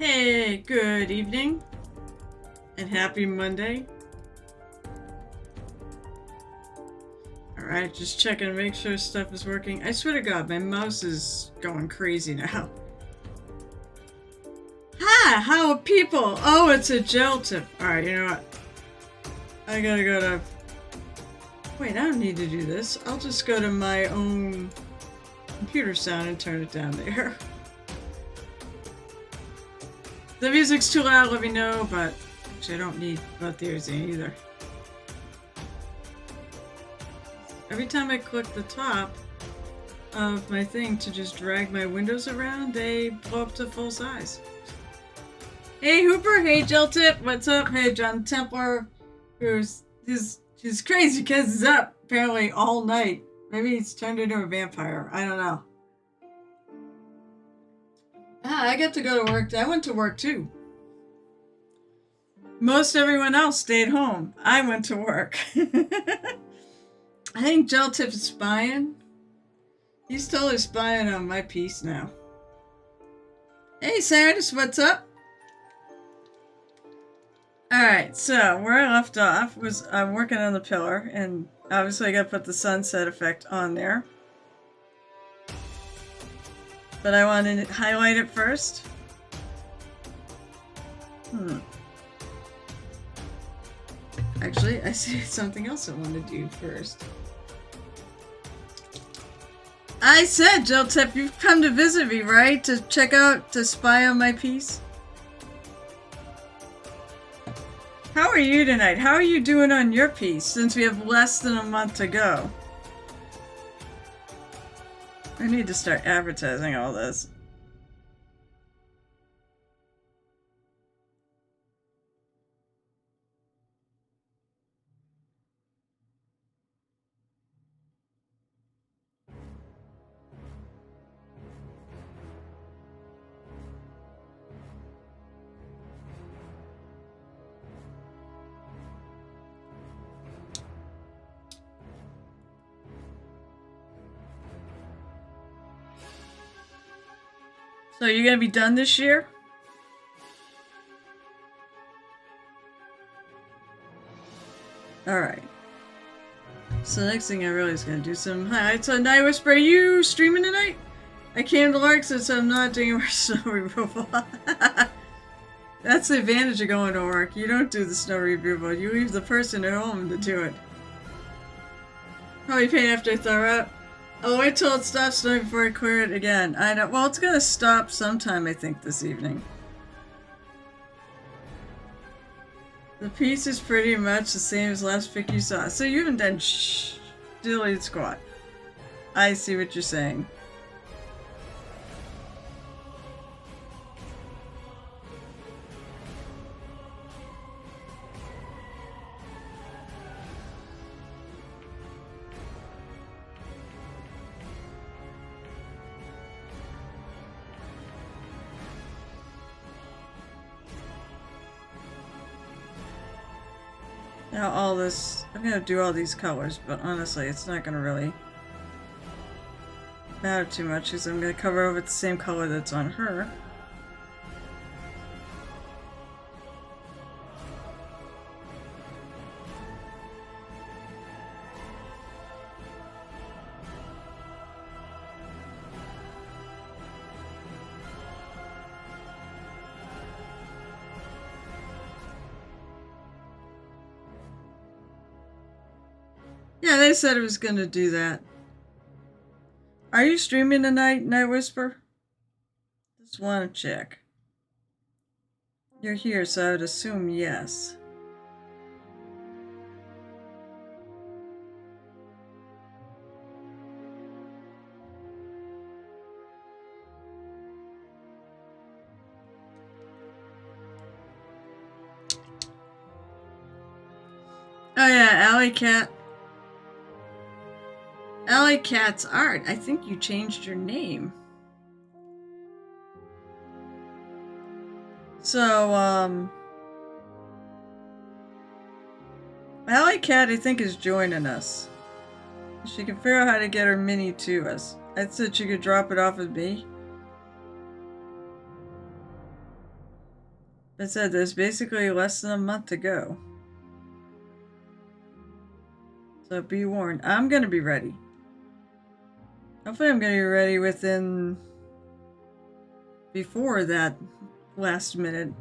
Hey, good evening and happy Monday. Alright, just checking to make sure stuff is working. I swear to God, my mouse is going crazy now. Hi, how are people? Oh, it's a gel tip. Alright, you know what? I gotta go to... Wait, I don't need to do this. I'll just go to my own computer sound and turn it down there. The music's too loud, let me know, but actually I don't need both ears in either. Every time I click the top of my thing to just drag my windows around, they blow up to full size. Hey Hooper, hey Gel Tip, what's up? Hey John Templar, he's crazy because he's up apparently all night. Maybe he's turned into a vampire, I don't know. I get to go to work. I went to work too. Most everyone else stayed home. I went to work. I think Gel Tip is spying. He's totally spying on my piece now. Hey Sanders, what's up? Alright, so where I left off was I'm working on the pillar, and obviously I gotta put the sunset effect on there. But I want to highlight it first. Actually, I see something else I want to do first. I said, Gel Tip, you've come to visit me, right? To check out, to spy on my piece? How are you tonight? How are you doing on your piece, since we have less than a month to go? I need to start advertising all this. So you're gonna be done this year? Alright. So next thing I really is gonna do some highlights on Night Whisper. Are you streaming tonight? I came to Lark since I'm not doing more snow removal. That's the advantage of going to work. You don't do the snow removal. You leave the person at home to do it. Probably pain after I thaw out. I'll wait till it stops snowing before I clear it again. I know. Well, it's gonna stop sometime, I think, this evening. The piece is pretty much the same as last pic you saw. So you haven't done diddly squat. I see what you're saying. Now all this, I'm gonna do all these colors, but honestly, it's not gonna really matter too much because I'm gonna cover over the same color that's on her. Yeah, they said it was gonna do that. Are you streaming tonight, Night Whisper? Just wanna check. You're here, so I would assume yes. Oh yeah, Alley Cat. Alley Cat's art. I think you changed your name. So, Alley Cat, I think, is joining us. She can figure out how to get her mini to us. I said she could drop it off with me. I said there's basically less than a month to go. So be warned. I'm gonna be ready. Hopefully I'm gonna be ready before that last minute.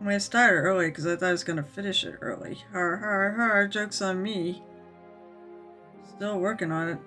I started early because I thought I was going to finish it early. Har har har, joke's on me. Still working on it.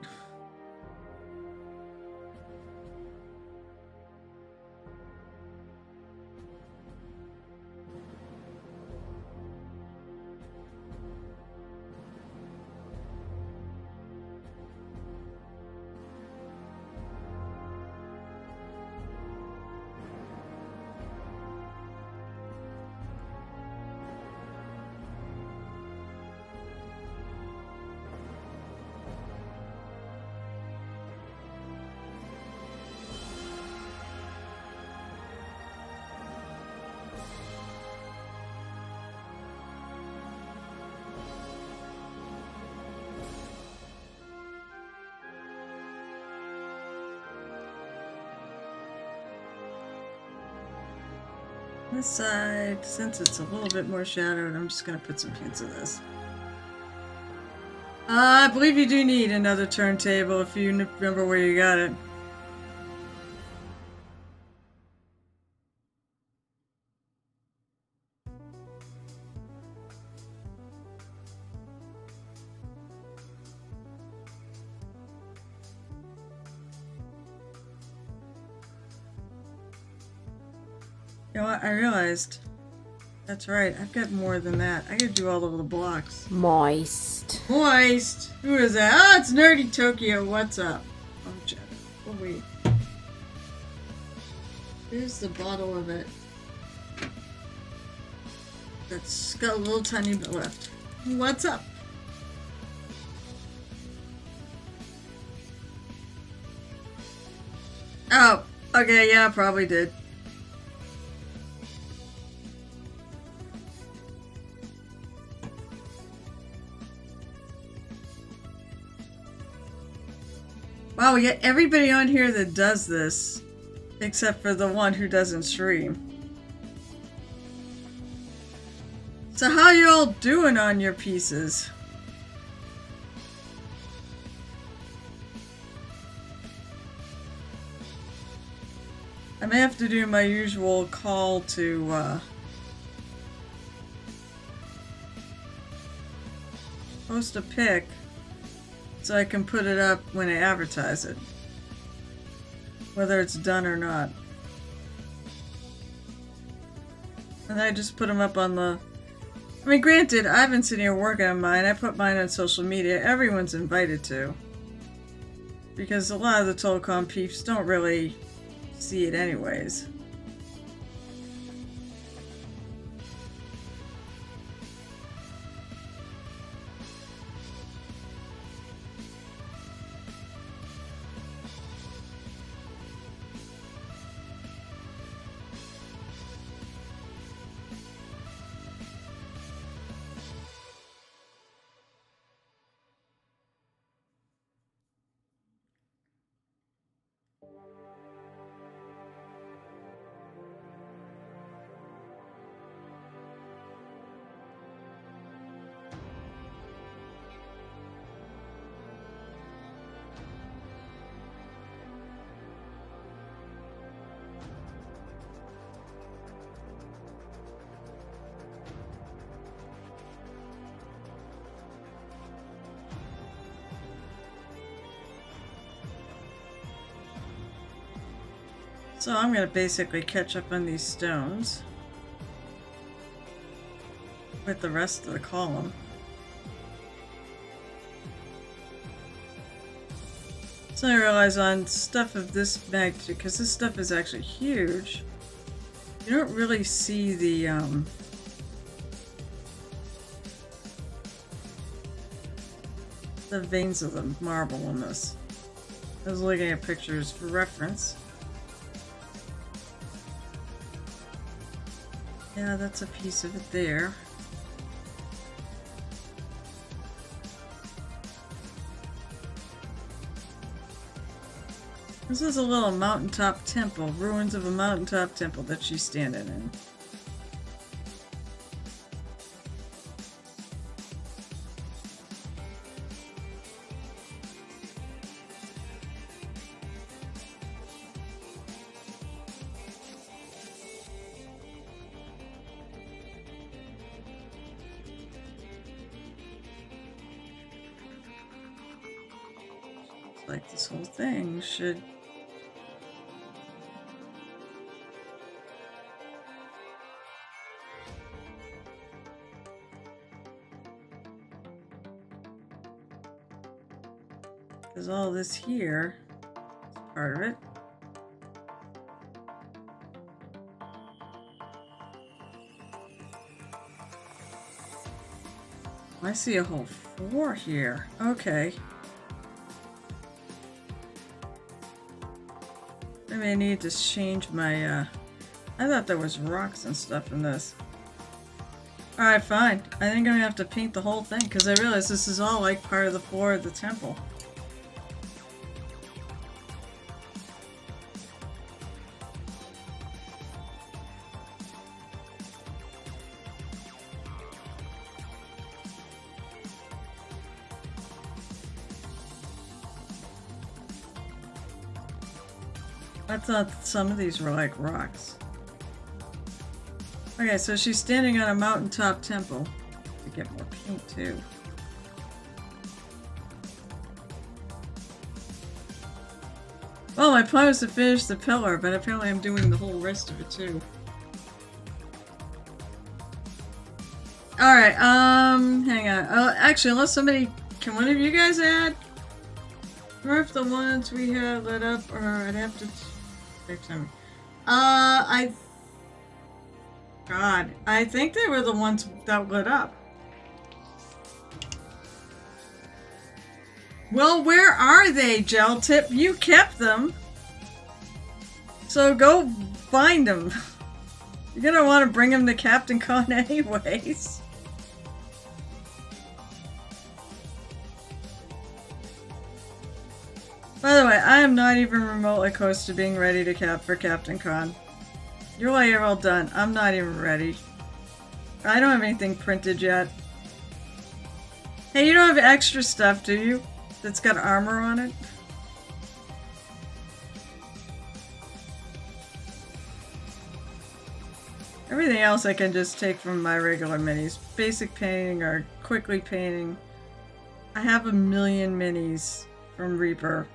This side, since it's a little bit more shadowed, I'm just going to put some hints of this. I believe you do need another turntable if you remember where you got it. You know what? I realized. That's right. I've got more than that. I gotta do all of the blocks. Moist. Moist. Who is that? Oh, it's Nerdy Tokyo. What's up? Oh, Jeff. Oh, wait. Here's the bottle of it. That's got a little tiny bit left. What's up? Oh, okay. Yeah, probably did. Wow, we got everybody on here that does this, except for the one who doesn't stream. So how you all doing on your pieces? I may have to do my usual call to post a pic so I can put it up when I advertise it, whether it's done or not. And I just put them up on the... I mean, granted, I've been sitting here working on mine. I put mine on social media. Everyone's invited to. Because a lot of the Tolcom peeps don't really see it anyways. So I'm going to basically catch up on these stones with the rest of the column. So I realize on stuff of this magnitude, because this stuff is actually huge, you don't really see the veins of the marble in this. I was looking at pictures for reference. Yeah, that's a piece of it there. This is a little mountaintop temple, ruins of a mountaintop temple that she's standing in. Like this whole thing should... Because all this here is part of it. I see a whole 4 here. Okay. Maybe I need to change my, I thought there was rocks and stuff in this. Alright, fine. I think I'm gonna have to paint the whole thing, because I realize this is all like part of the floor of the temple. I thought some of these were like rocks. Okay, so she's standing on a mountaintop temple. To get more paint too. Well, my plan was to finish the pillar, but apparently I'm doing the whole rest of it too. Alright, hang on. Oh, actually, unless somebody... Can one of you guys add? Or if the ones we had lit up, or I'd have to... God, I think they were the ones that lit up. Well, where are they, Gel Tip? You kept them. So go find them. You're gonna want to bring them to Captain Con anyways. By the way, I am not even remotely close to being ready to for Captain Con. You're like, you're all done. I'm not even ready. I don't have anything printed yet. Hey, you don't have extra stuff, do you? That's got armor on it? Everything else I can just take from my regular minis. Basic painting or quickly painting. I have a million minis from Reaper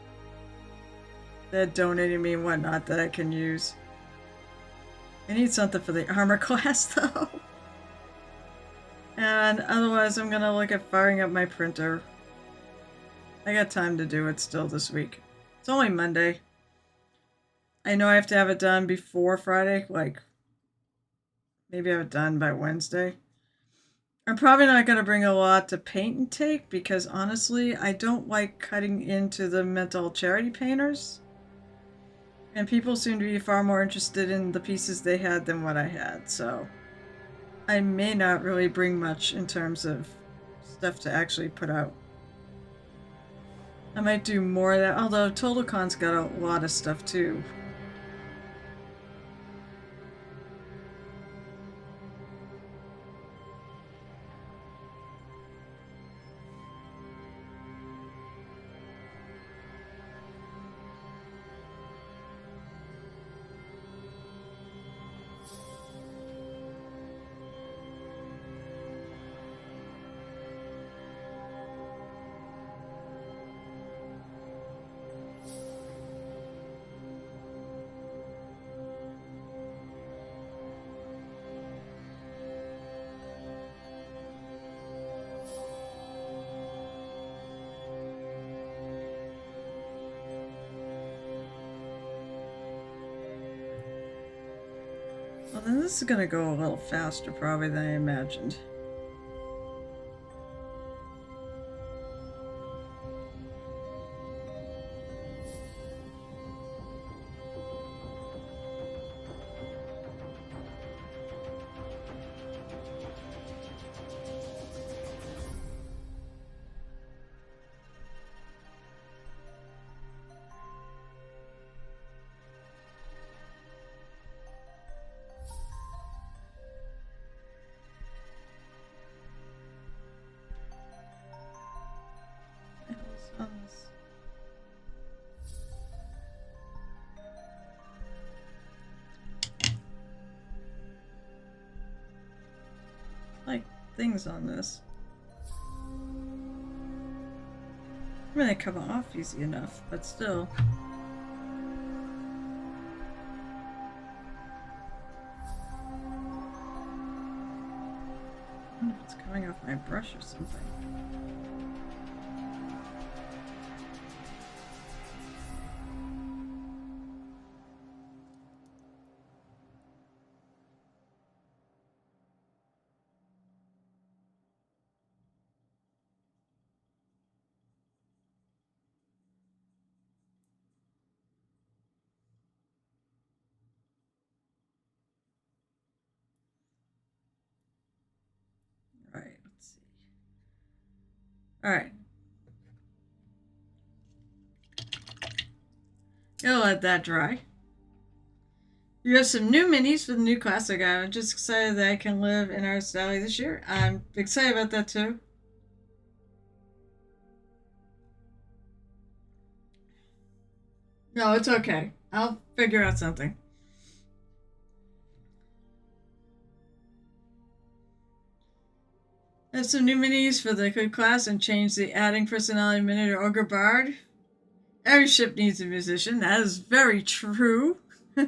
that donated me and whatnot that I can use. I need something for the armor class though. And otherwise I'm gonna look at firing up my printer. I got time to do it still this week. It's only Monday. I know I have to have it done before Friday, like maybe have it done by Wednesday. I'm probably not going to bring a lot to paint and take because honestly, I don't like cutting into the mental charity painters. And people seem to be far more interested in the pieces they had than what I had, so I may not really bring much in terms of stuff to actually put out. I might do more of that, although TotalCon's got a lot of stuff too. Well, then this is going to go a little faster probably than I imagined. on this? Like things on this. I mean, they come off easy enough, but still. I wonder if it's coming off my brush or something. Right, let's see. Alright. Gonna let that dry. You have some new minis for the new classic. I'm just excited that I can live in Artist Alley this year. I'm excited about that too. No, it's okay. I'll figure out something. I have some new minis for the good class and change the adding personality mini to Ogre Bard. Every ship needs a musician. That is very true. So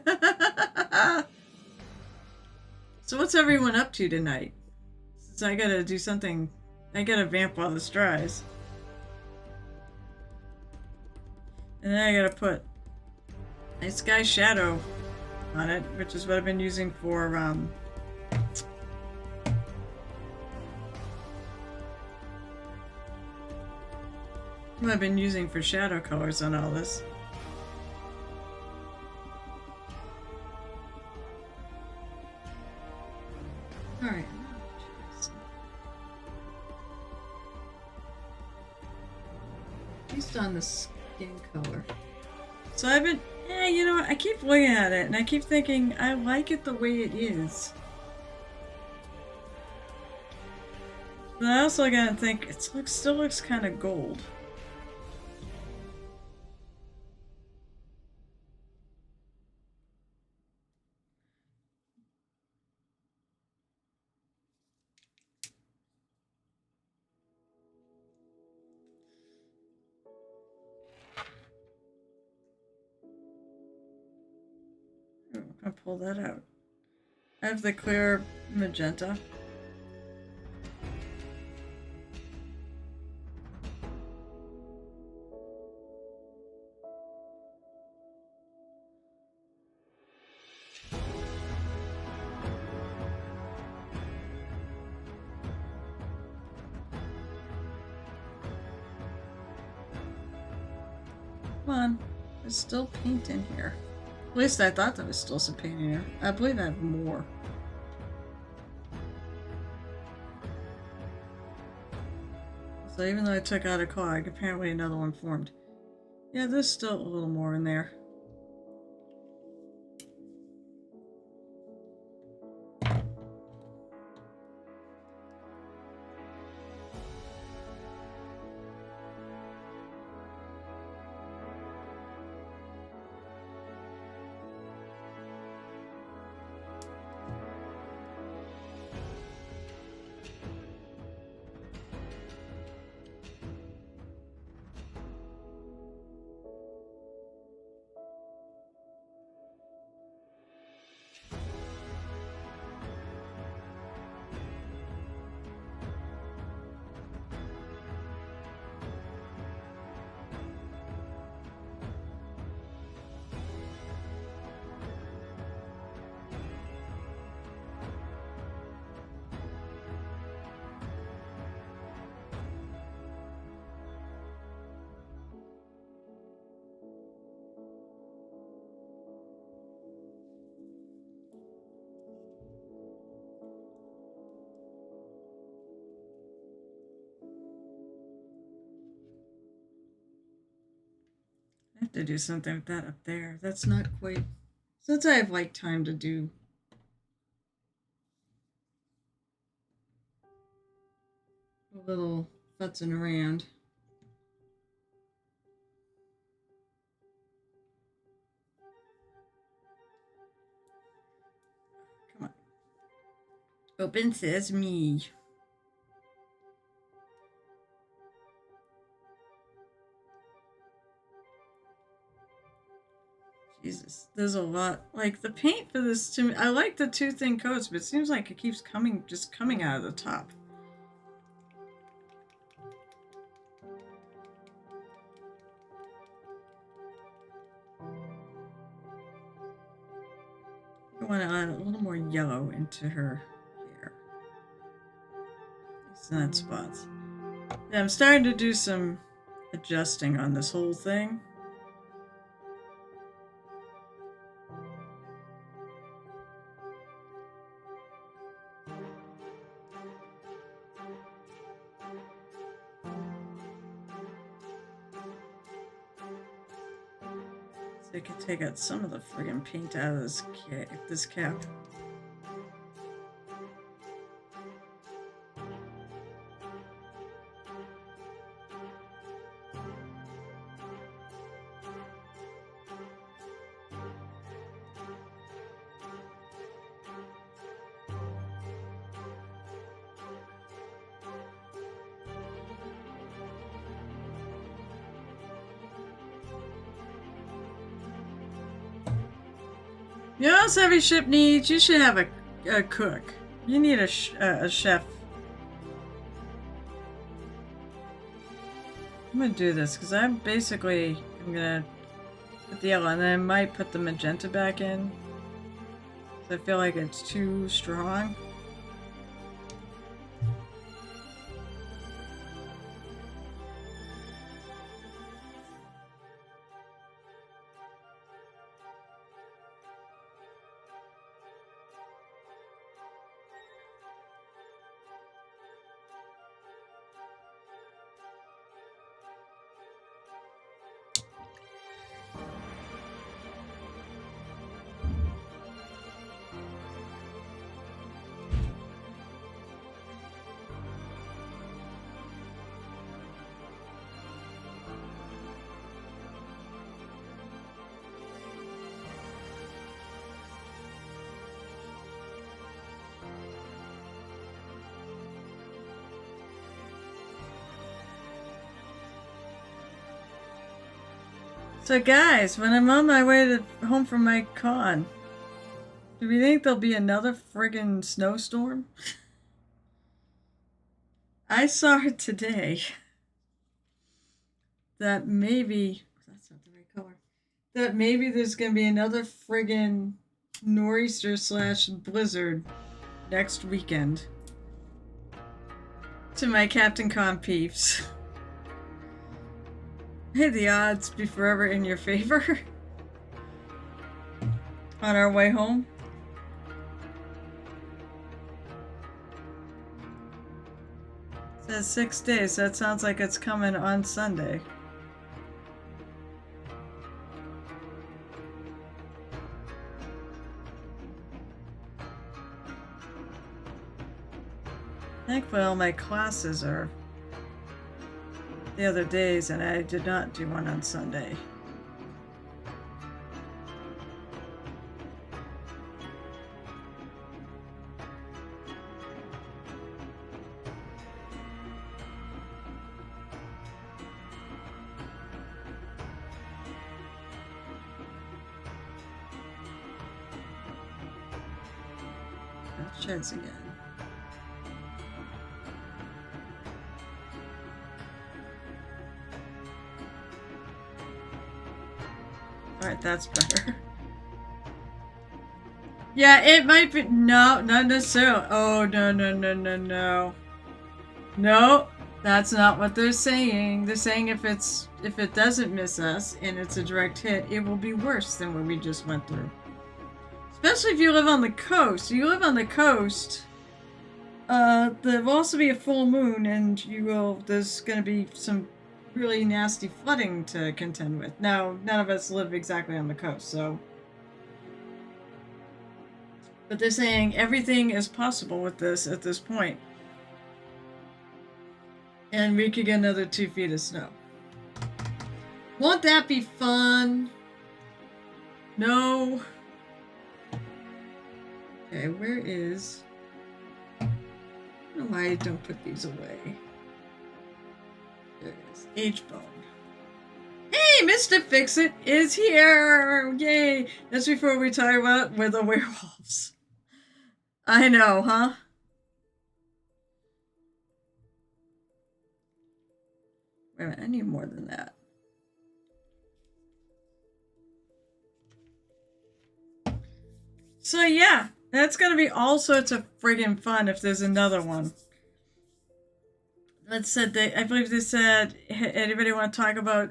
what's everyone up to tonight? Since I gotta do something, I gotta vamp while this dries. And then I gotta put a sky shadow on it, which is what I've been using for what I've been using for shadow colors on all this. Alright. Based on the skin color. So I've been, you know what, I keep looking at it and I keep thinking, I like it the way it is. But I also gotta think, it still looks kind of gold. I'll pull that out. I have the clear magenta. Come on, there's still paint in here. At least I thought there was still some paint in here. I believe I have more. So even though I took out a cog, apparently another one formed. Yeah, there's still a little more in there. I have to do something with that up there. That's not quite... Since I have, like, time to do... a little futzing around. Open sesame. Jesus, there's a lot. Like, the paint for this, to me, I like the two thin coats, but it seems like it keeps just coming out of the top. I want to add a little more yellow into her hair. It's not spots. Yeah, I'm starting to do some adjusting on this whole thing. So I can take out some of the friggin' paint out of this cap. You know what else every ship needs? You should have a cook. You need a chef. I'm gonna do this because I'm gonna put the yellow and then I might put the magenta back in. I feel like it's too strong. So guys, when I'm on my way home from my con, do we think there'll be another friggin' snowstorm? I saw it today that maybe, that's not the right color, that maybe there's gonna be another friggin' nor'easter / blizzard next weekend. To my Captain Con peeps. May the odds be forever in your favor. On our way home. It says 6 days. That sounds like it's coming on Sunday. Thankfully, all my classes are the other days, and I did not do one on Sunday. That sheds again. Alright, that's better. Yeah, it might be. No, not necessarily. Oh, no, no, no, no, no. No, that's not what they're saying. They're saying if it doesn't miss us and it's a direct hit, it will be worse than what we just went through. Especially if you live on the coast. You live on the coast, there will also be a full moon, and there's going to be some really nasty flooding to contend with. Now, none of us live exactly on the coast, so. But they're saying everything is possible with this at this point. And we could get another 2 feet of snow. Won't that be fun? No. Okay, where is why I don't put these away. There it is. H-bone. Hey, Mr. Fix-It is here! Yay! That's before we talk about with the werewolves. I know, huh? Wait a minute, I need more than that. So yeah, that's gonna be all sorts of friggin' fun if there's another one. Let's said I believe they said, anybody want to talk about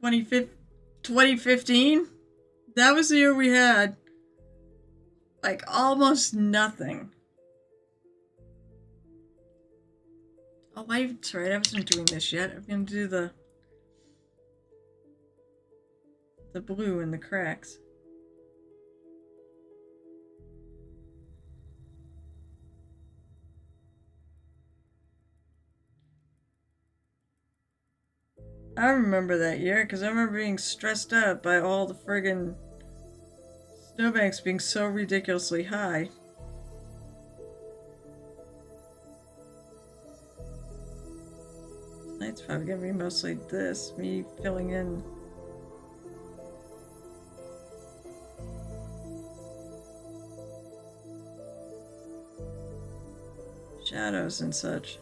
2015? That was the year we had like almost nothing. Oh, that's right. I wasn't doing this yet. I'm gonna do the blue in the cracks. I remember that year because I remember being stressed out by all the friggin' snowbanks being so ridiculously high. Tonight's probably gonna be mostly this, me filling in shadows and such.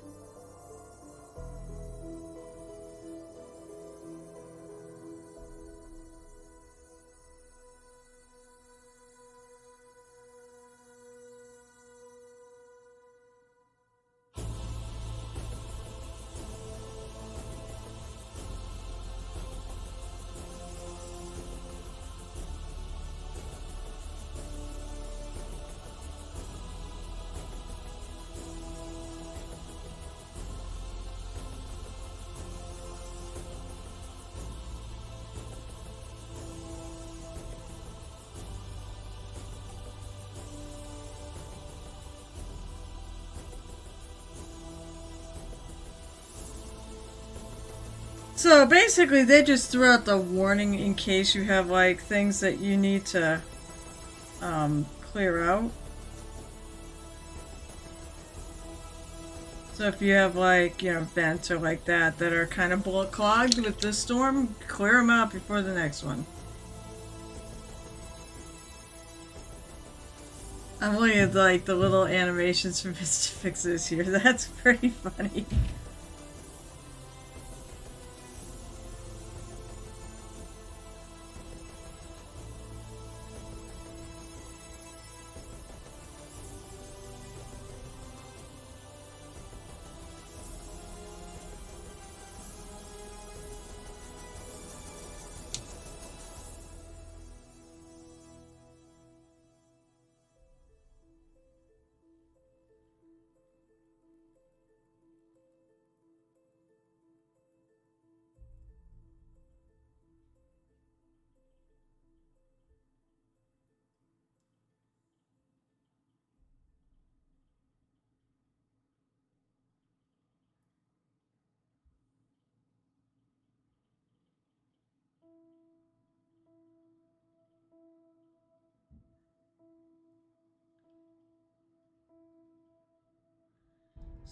So basically, they just threw out the warning in case you have like things that you need to clear out. So if you have like, you know, vents or like that are kind of clogged with this storm, clear them out before the next one. I'm looking at like the little animations from Mr. Fixes here. That's pretty funny.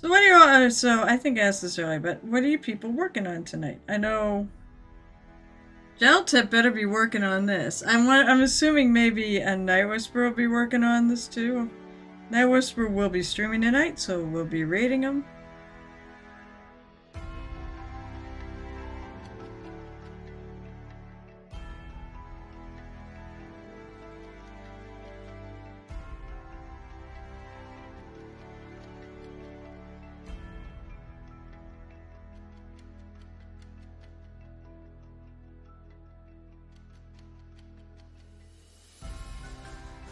So what do you so I think I asked this earlier, but what are you people working on tonight? I know Geltip better be working on this. I'm assuming maybe a Night Whisper will be working on this too. Night Whisper will be streaming tonight, so we'll be rating him.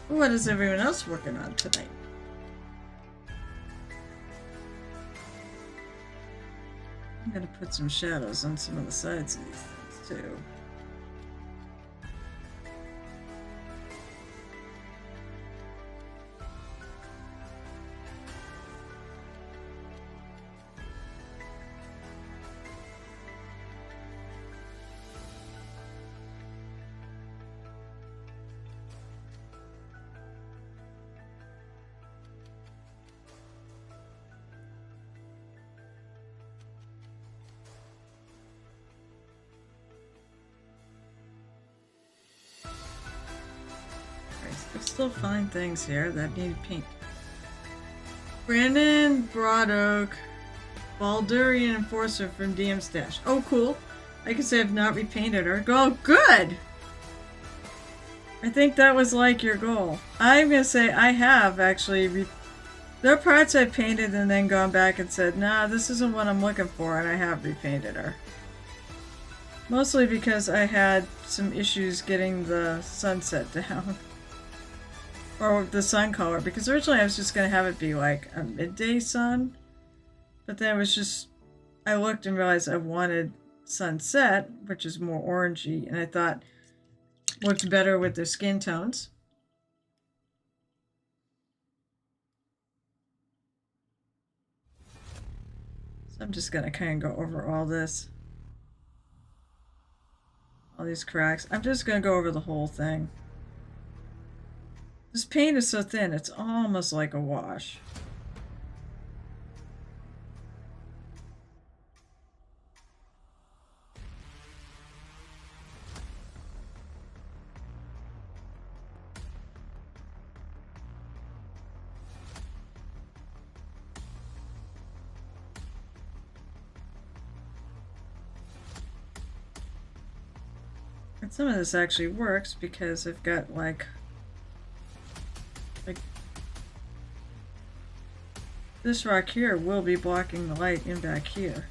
What is everyone else working on tonight? I'm gonna put some shadows on some of the sides of these things too. still find things here that need paint. Brandon Broadoak, Baldurian Enforcer from DM Stash. Oh, cool. I can say I've not repainted her. Oh, good! I think that was like your goal. I'm gonna say I have actually. There are parts I painted and then gone back and said, nah, this isn't what I'm looking for, and I have repainted her. Mostly because I had some issues getting the sunset down. Or the sun color, because originally I was just going to have it be like a midday sun. But then it was just, I looked and realized I wanted sunset, which is more orangey, and I thought looked better with their skin tones. So I'm just going to kind of go over all this. All these cracks. I'm just going to go over the whole thing. This paint is so thin, it's almost like a wash. And some of this actually works because I've got like this rock here will be blocking the light in back here.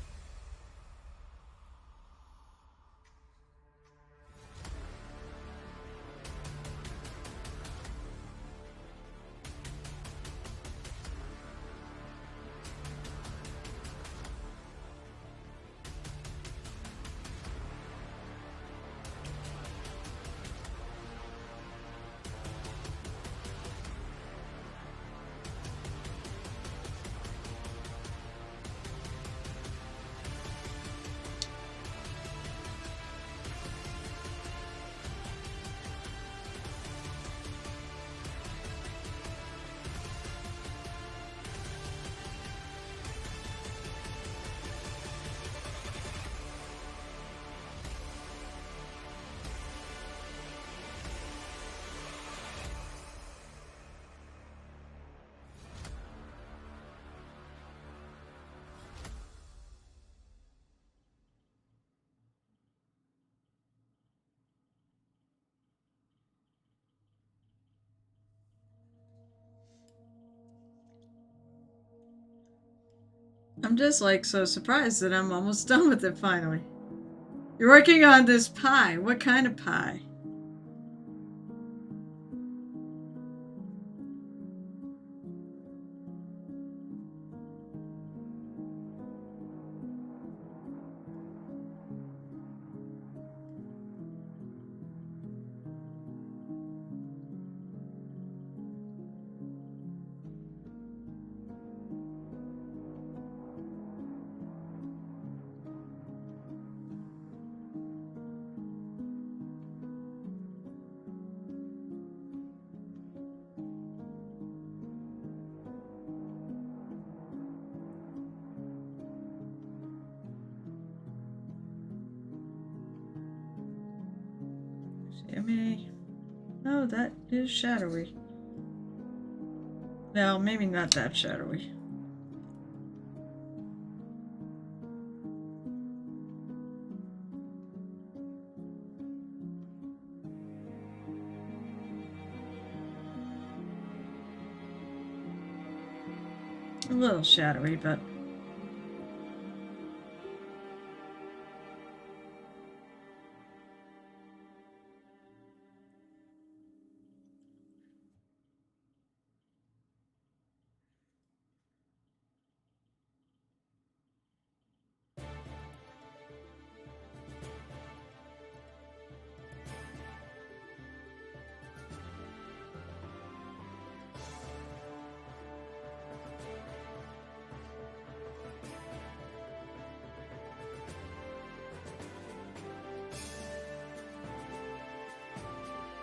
I'm just like so surprised that I'm almost done with it finally. You're working on this pie. What kind of pie? Shimmy. Oh, that is shadowy. No, maybe not that shadowy. A little shadowy, but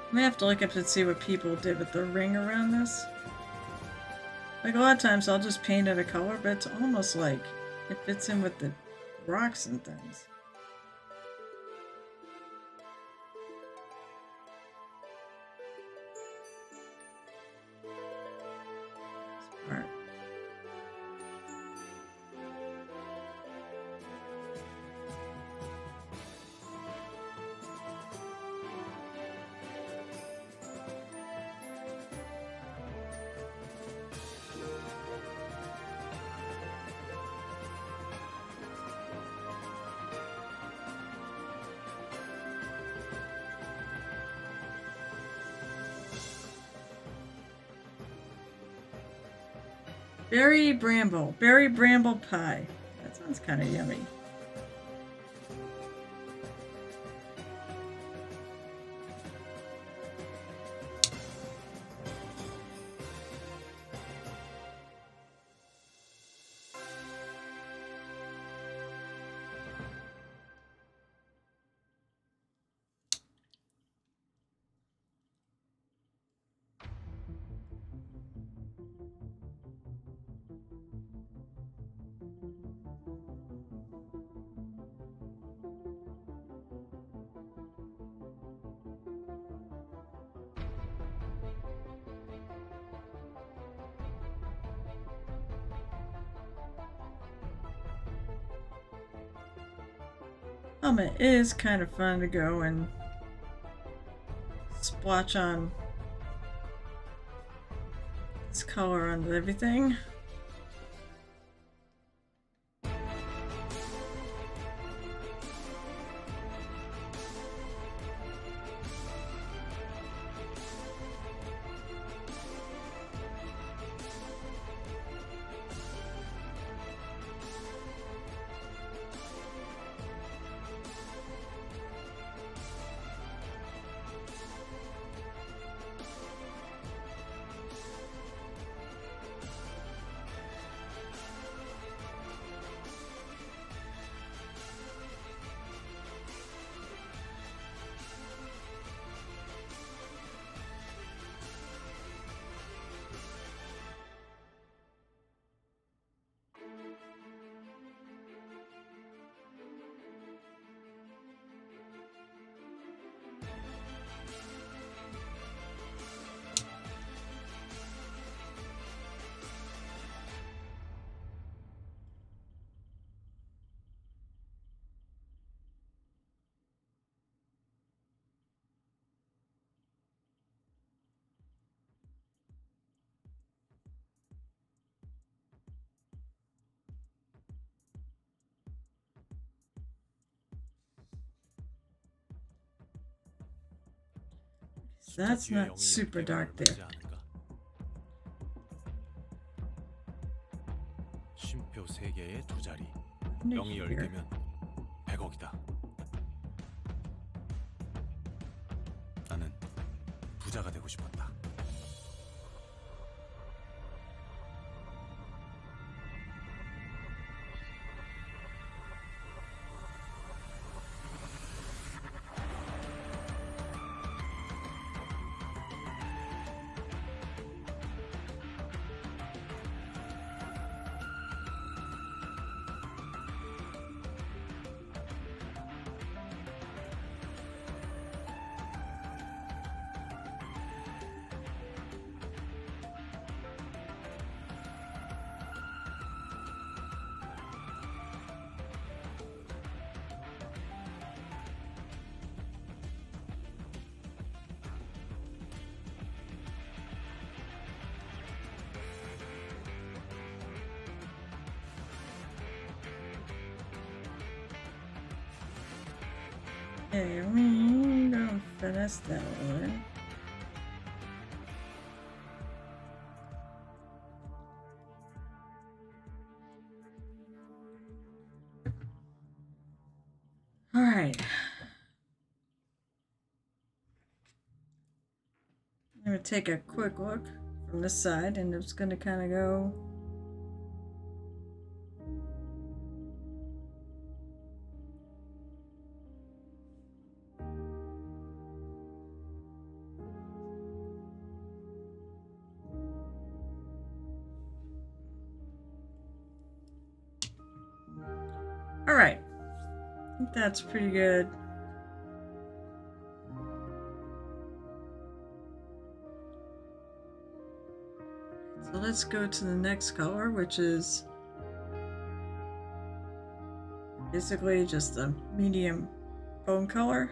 I may have to look up and see what people did with the ring around this. Like a lot of times I'll just paint it a color, but it's almost like it fits in with the rocks and things. Berry bramble. Berry bramble pie. That sounds kind of yummy. It is kind of fun to go and splotch on this color on everything. That's not super dark there. 쉼표 3개에 2자리. 0이 10개면 100억이다. 나는 부자가 되고 싶었다. Okay, we don't finesse that one. All right. I'm going to take a quick look from this side, and it's going to kind of go all right. I think that's pretty good. So let's go to the next color, which is basically just a medium bone color.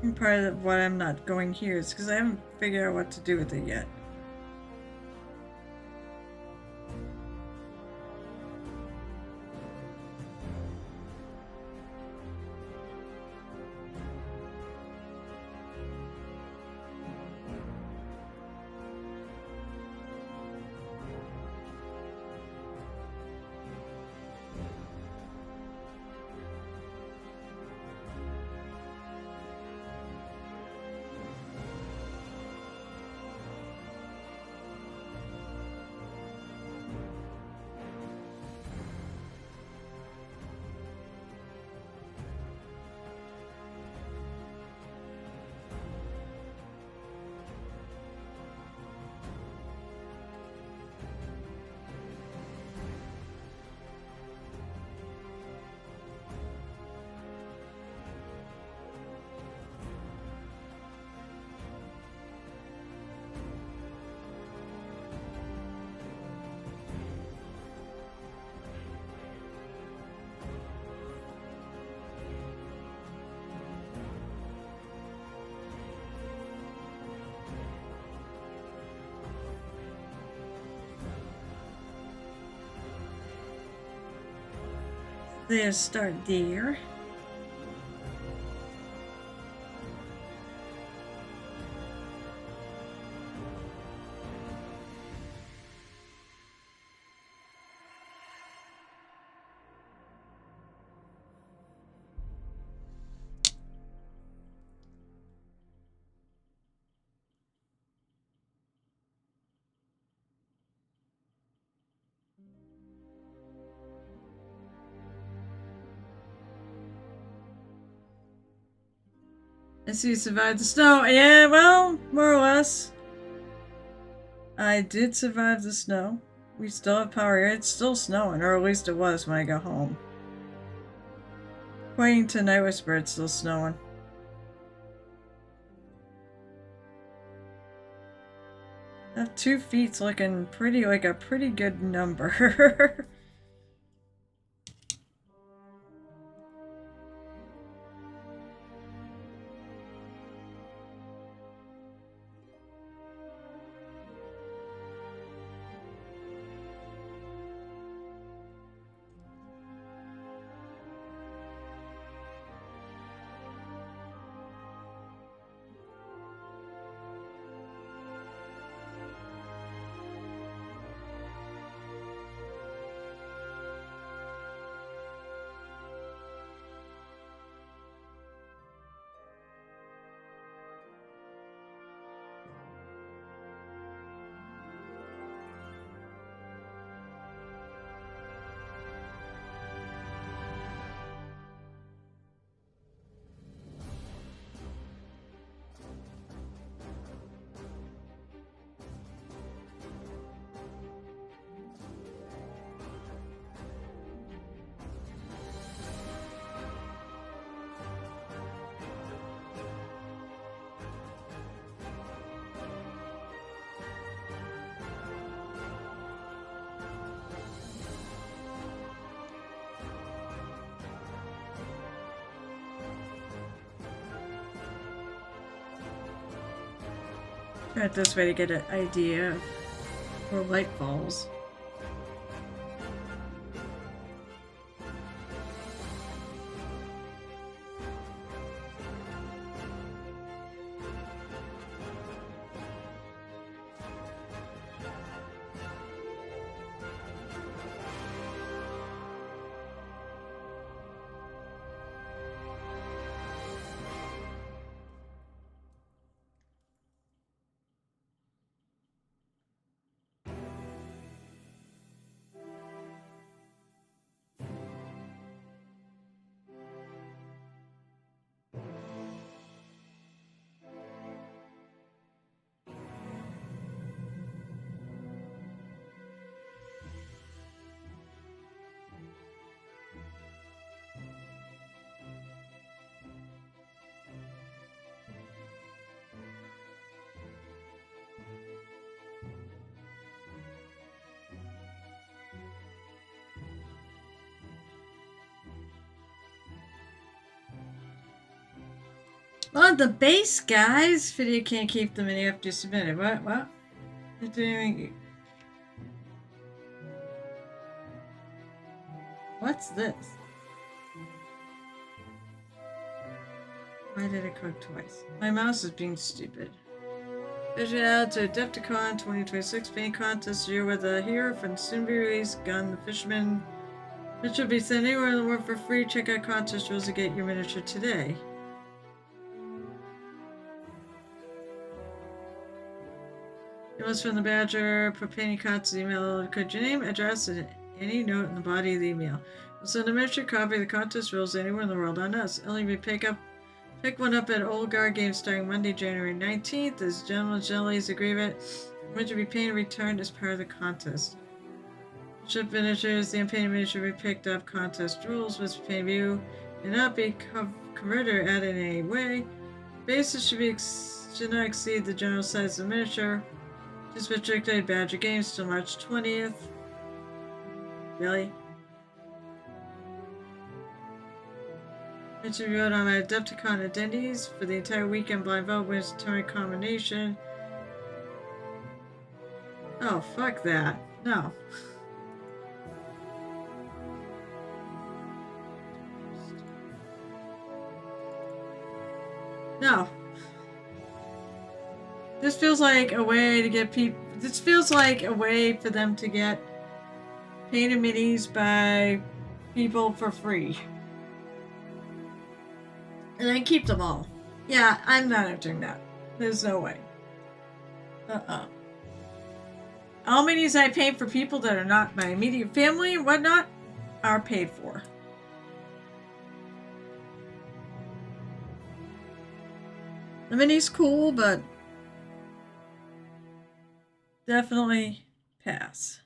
And part of why I'm not going here is because I haven't figured out what to do with it yet. Let's start there. I see you survived the snow. Yeah, well, more or less. I did survive the snow. We still have power here. It's still snowing, or at least it was when I got home. According to Night Whisper, it's still snowing. That 2 feet's looking pretty like a pretty good number. Try it this way to get an idea of where light falls. Oh, the base, guys! Video can't keep the mini after submitted. What? What's this? Why did it cook twice? My mouse is being stupid. Vision out to Adepticon 2026 paint contest year with a hero from soon be released gun, the fisherman. Which will be sent anywhere in the world for free. Check out contest rules to get your miniature today. It was from the Badger. For painting contest email, code your name, address, and any note in the body of the email. We'll send a miniature copy of the contest rules anywhere in the world on us. Only be pick one up at Old Guard Games starting Monday, January 19th. As General Jelly's agreement, which will be painted and returned as part of the contest. Ship miniatures, the unpainted miniature will be picked up. Contest rules must be painted view and not be converted or added in any way. Bases should not exceed the general size of the miniature. Just restricted at Badger Games till March 20th. Really? It should be voted on my Adepticon attendees for the entire weekend. Blind vote wins tournament combination. Oh, fuck that. No. No. This feels like a way to get people. This feels like a way for them to get painted minis by people for free. And then keep them all. Yeah, I'm not entering that. There's no way. All minis I paint for people that are not my immediate family and whatnot are paid for. The mini's cool, but definitely pass.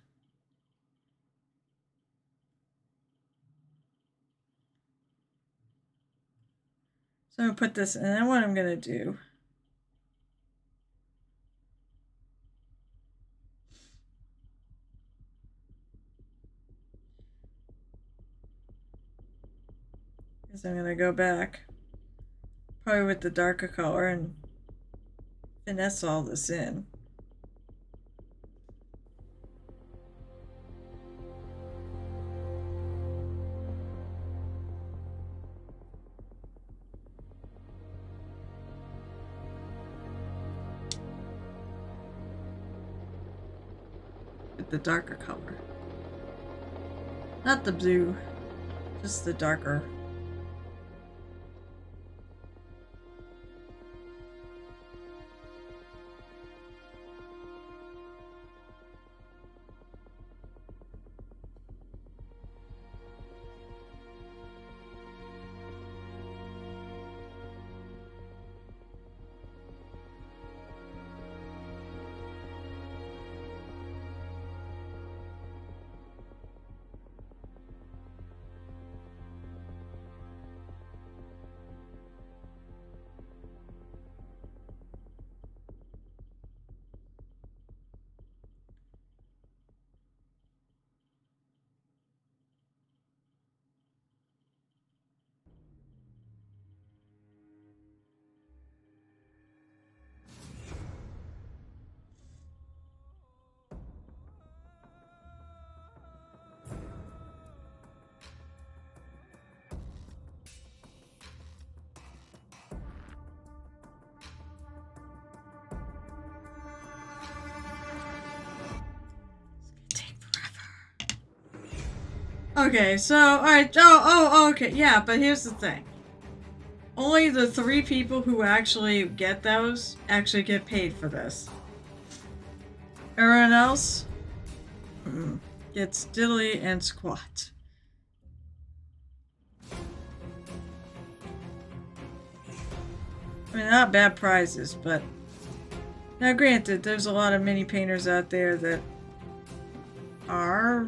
So I'm going to put this in, and what I'm going to do is I'm going to go back, probably with the darker color, and finesse all this in. The darker color. Not the blue, just the darker. Okay, so, alright, okay, yeah, but here's the thing. Only the 3 people who actually get those actually get paid for this. Everyone else gets diddly and squat. I mean, not bad prizes, but... Now granted, there's a lot of mini painters out there that are...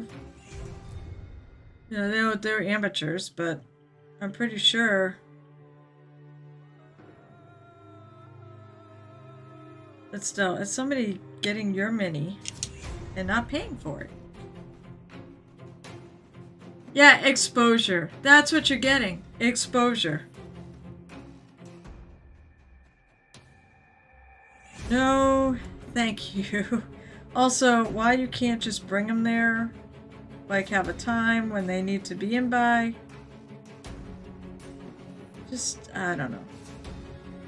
You know, they're amateurs, but I'm pretty sure but still, it's somebody getting your mini and not paying for it. Yeah, exposure. That's what you're getting. Exposure. No, thank you. Also, why you can't just bring them there? Like, have a time when they need to be in by? Just, I don't know.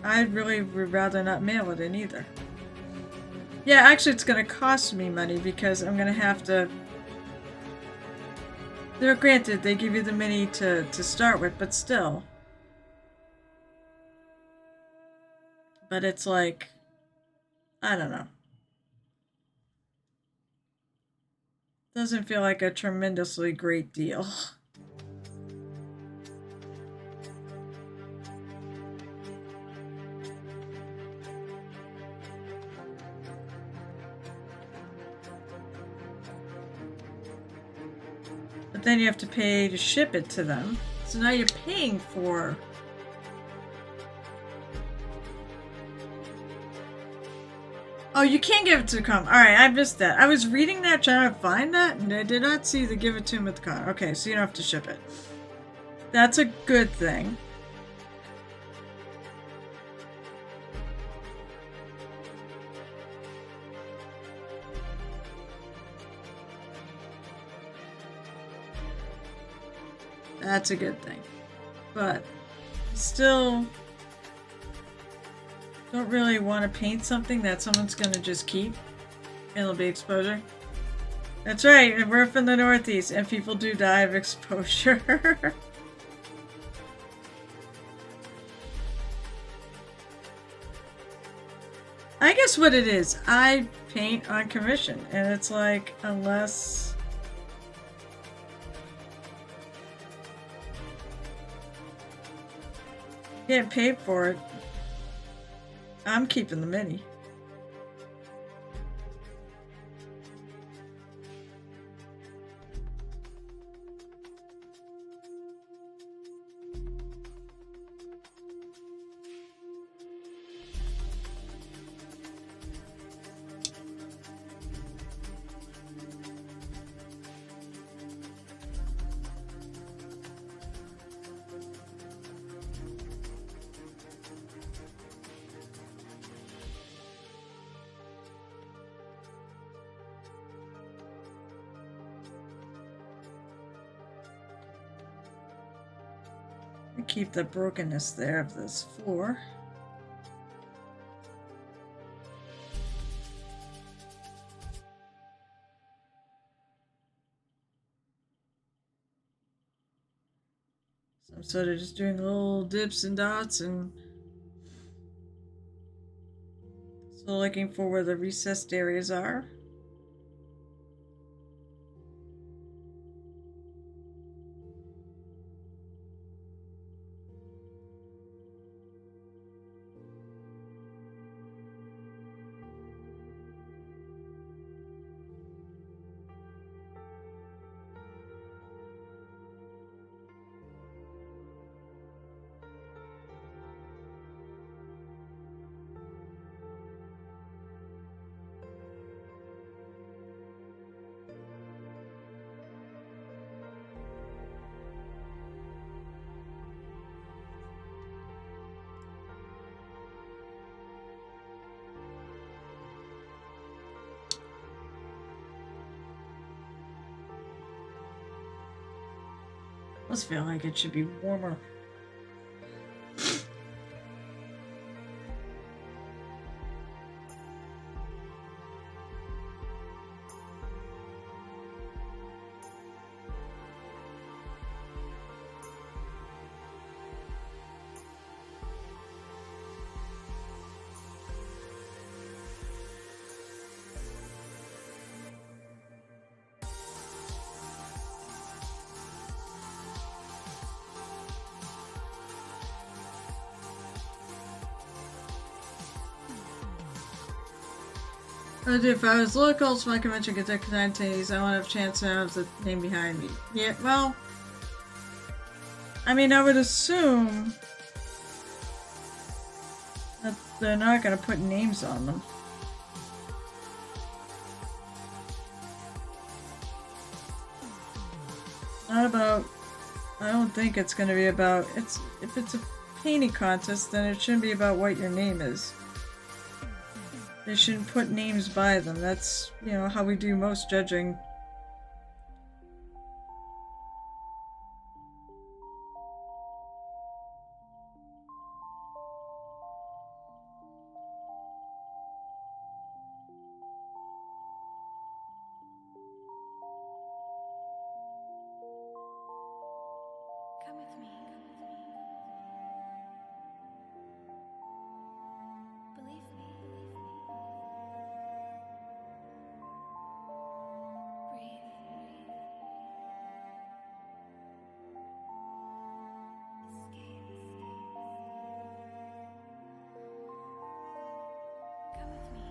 I really would rather not mail it in either. Yeah, actually it's gonna cost me money because I'm gonna have to... They're granted, they give you the mini to start with, but still. But it's like... I don't know. Doesn't feel like a tremendously great deal. But then you have to pay to ship it to them. So now you're paying for... Oh, you can't give it to the con. Alright, I missed that. I was reading that, trying to find that, and I did not see the give it to him at the con. Okay, so you don't have to ship it. That's a good thing. That's a good thing. But still don't really want to paint something that someone's going to just keep. It'll be exposure. That's right, and we're from the Northeast, and people do die of exposure. I guess what it is, I paint on commission, and it's like, unless... Getting paid for it, I'm keeping the mini. Keep the brokenness there of this floor. So I'm sort of just doing little dips and dots and still looking for where the recessed areas are. Must feel like it should be warmer. If I was local to my convention, get their connectees, I want to have a chance to have the name behind me. Yeah, well, I mean, I would assume that they're not going to put names on them. Not about, I don't think it's going to be about, if it's a painting contest, then it shouldn't be about what your name is. they shouldn't put names by them. That's, you know, how we do most judging. Come with me. Believe me. Breathe. Escape. Come with me.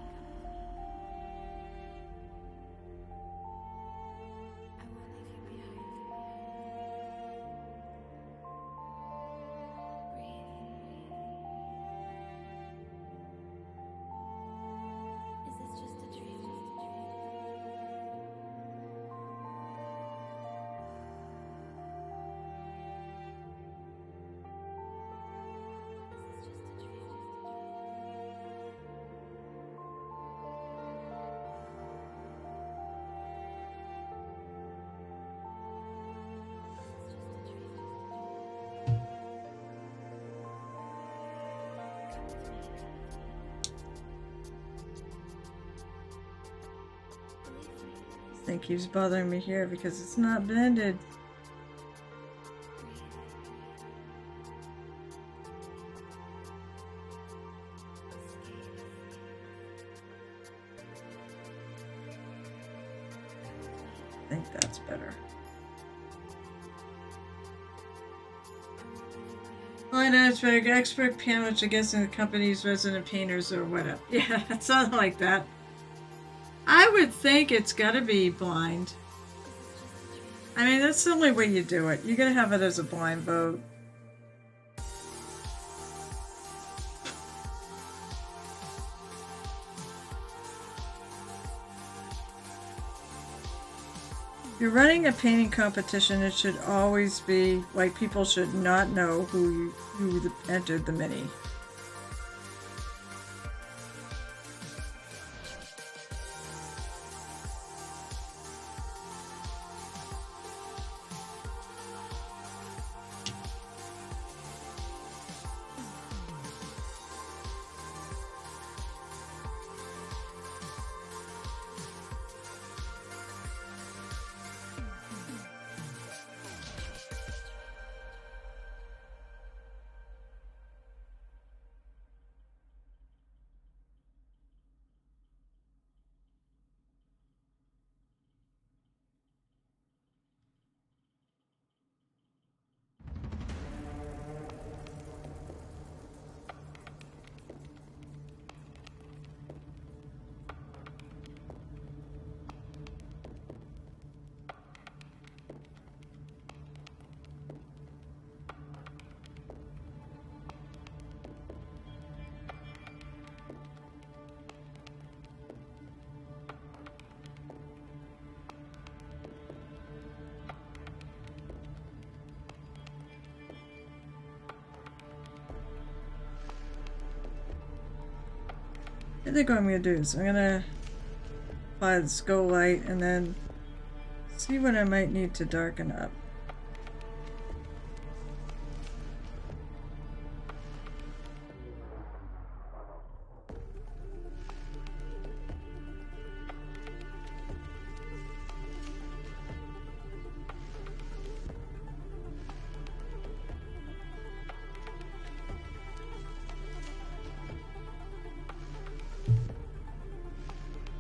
I won't leave you behind. Is this just a dream? Is this just a dream? I think keeps bothering me here because it's not blended. I think that's better. Line expert, expert piano, which I guess in the company's resident painters or whatever. Yeah, it's something like that. I would think it's gotta be blind. I mean, that's the only way you do it. You gotta have it as a blind vote. If you're running a painting competition, it should always be like people should not know who entered the mini. I think what I'm gonna do is I'm gonna apply the skull light and then see what I might need to darken up.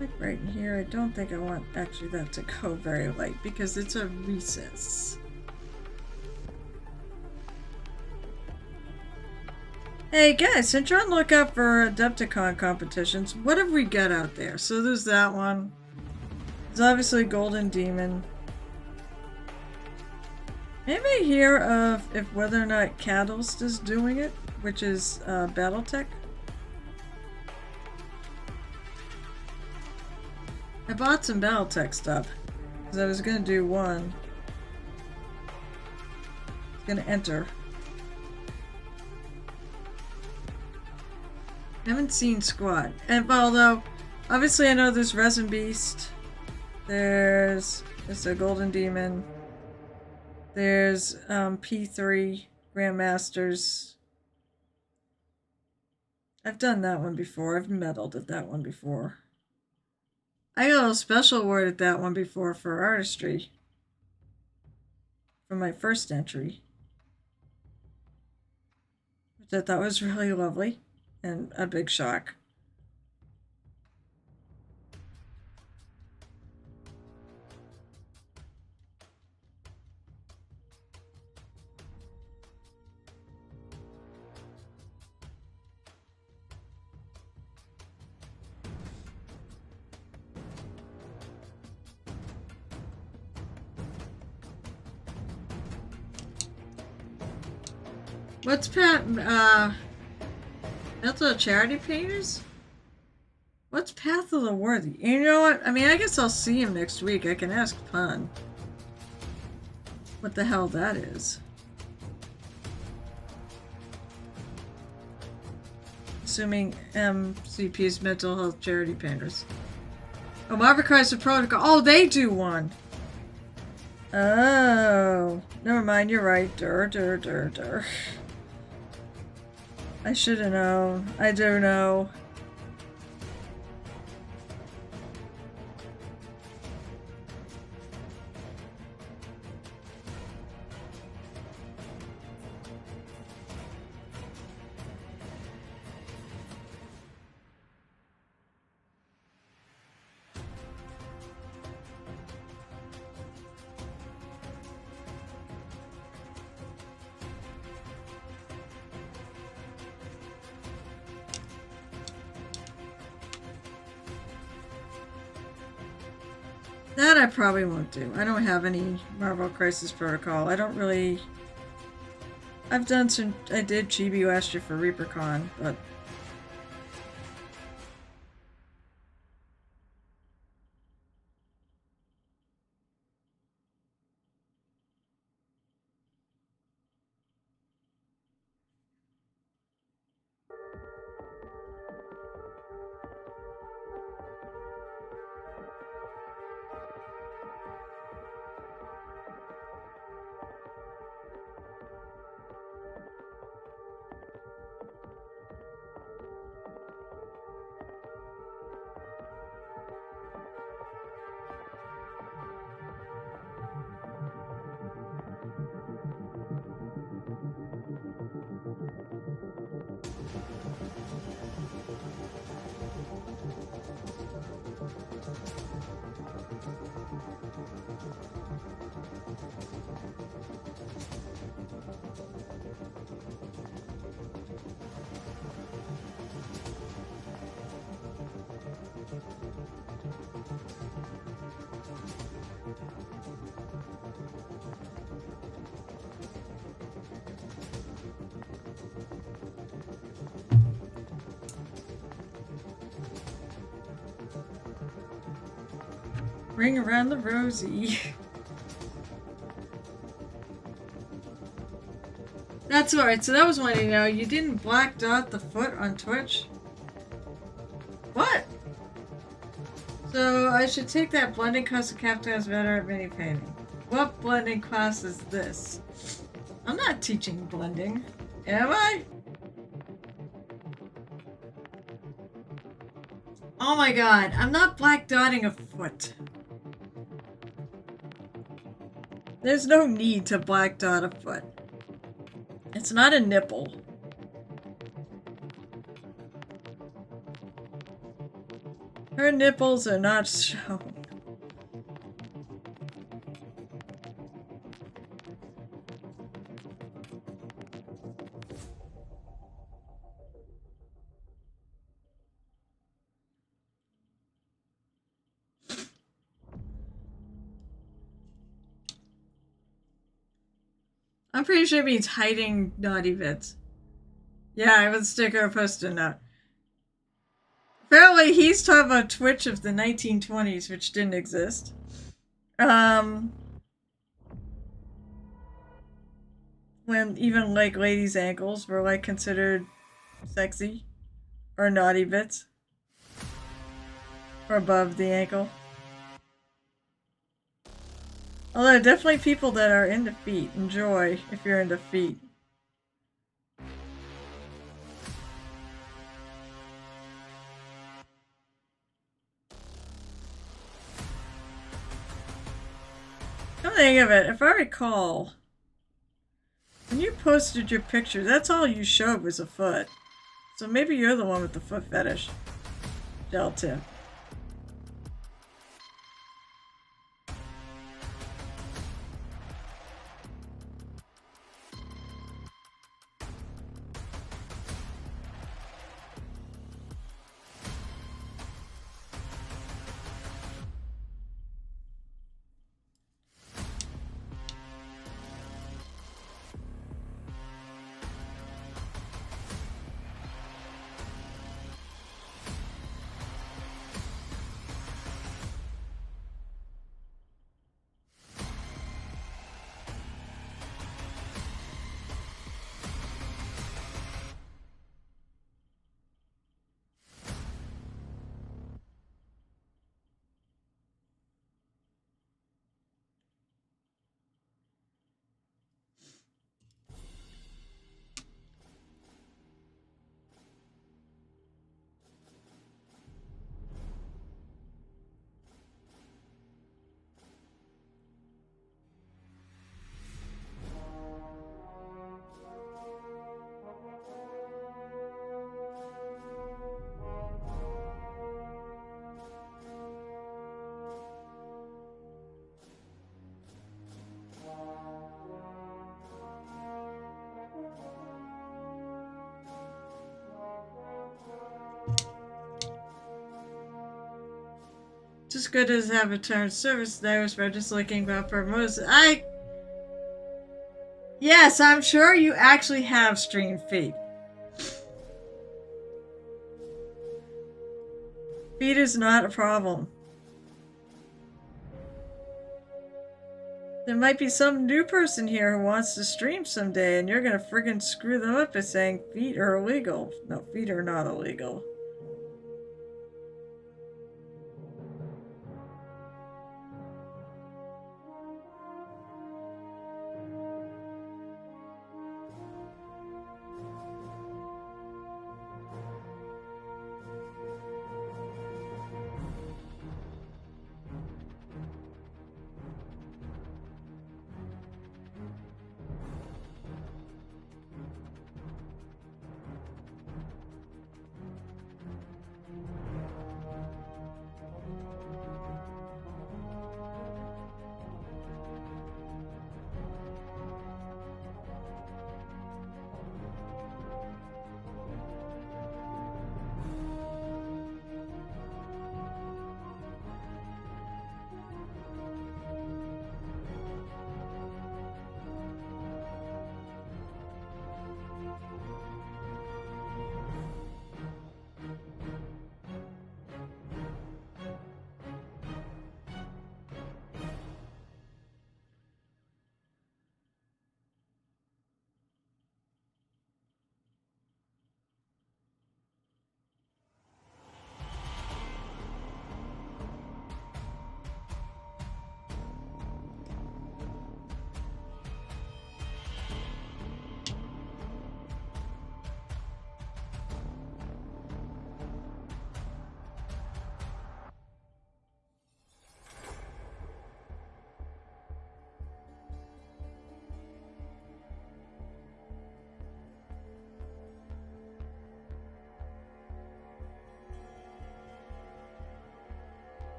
Like right in here, I don't think I want actually that to go very light because it's a recess. Hey guys, since you're on the lookout for Adepticon competitions, what have we got out there? So there's that one. There's obviously Golden Demon. Maybe hear of if whether or not Catalyst is doing it, which is Battletech. I bought some Battletech stuff because I was gonna do one. It's gonna enter. Haven't seen Squad. And although, obviously I know there's Resin Beast. There's a Golden Demon. There's P3 Grandmasters. I've done that one before. I've medaled at that one before. I got a special award at that one before for artistry. For my first entry. Which I thought was really lovely. And a big shock. What's Path of the Charity Painters? What's Path of the Worthy? You know what? I mean, I guess I'll see him next week. I can ask Pun what the hell that is. Assuming MCP's Mental Health Charity Painters. Oh, Marvel Crisis Protocol. Oh, they do one. Oh, never mind. You're right. Dur. I should have known. I do know. That I probably won't do. I don't have any Marvel Crisis Protocol. I don't really... I've done some... I did Chibi last year for ReaperCon, but... Ring around the rosy. That's alright, so that was one, you didn't black dot the foot on Twitch? What? So I should take that blending class of Captain's better at mini painting. What blending class is this? I'm not teaching blending, am I? Oh my god, I'm not black dotting a foot. There's no need to black dot a foot. It's not a nipple. Her nipples are not shown. I'm pretty sure it means hiding naughty bits. Yeah, I would stick or post a note. Apparently he's talking about Twitch of the 1920s, which didn't exist. When even like ladies' ankles were like considered sexy Or naughty bits. Or above the ankle. Although definitely people that are into feet enjoy if you're into feet. Come to think of it, if I recall, when you posted your picture, that's all you showed was a foot. So maybe you're the one with the foot fetish. Gel tip. Just good as have a turn service. I was just looking about for Moses. Yes, I'm sure you actually have streamed feet. Feet is not a problem. There might be some new person here who wants to stream someday, and you're gonna friggin' screw them up by saying feet are illegal. No, feet are not illegal.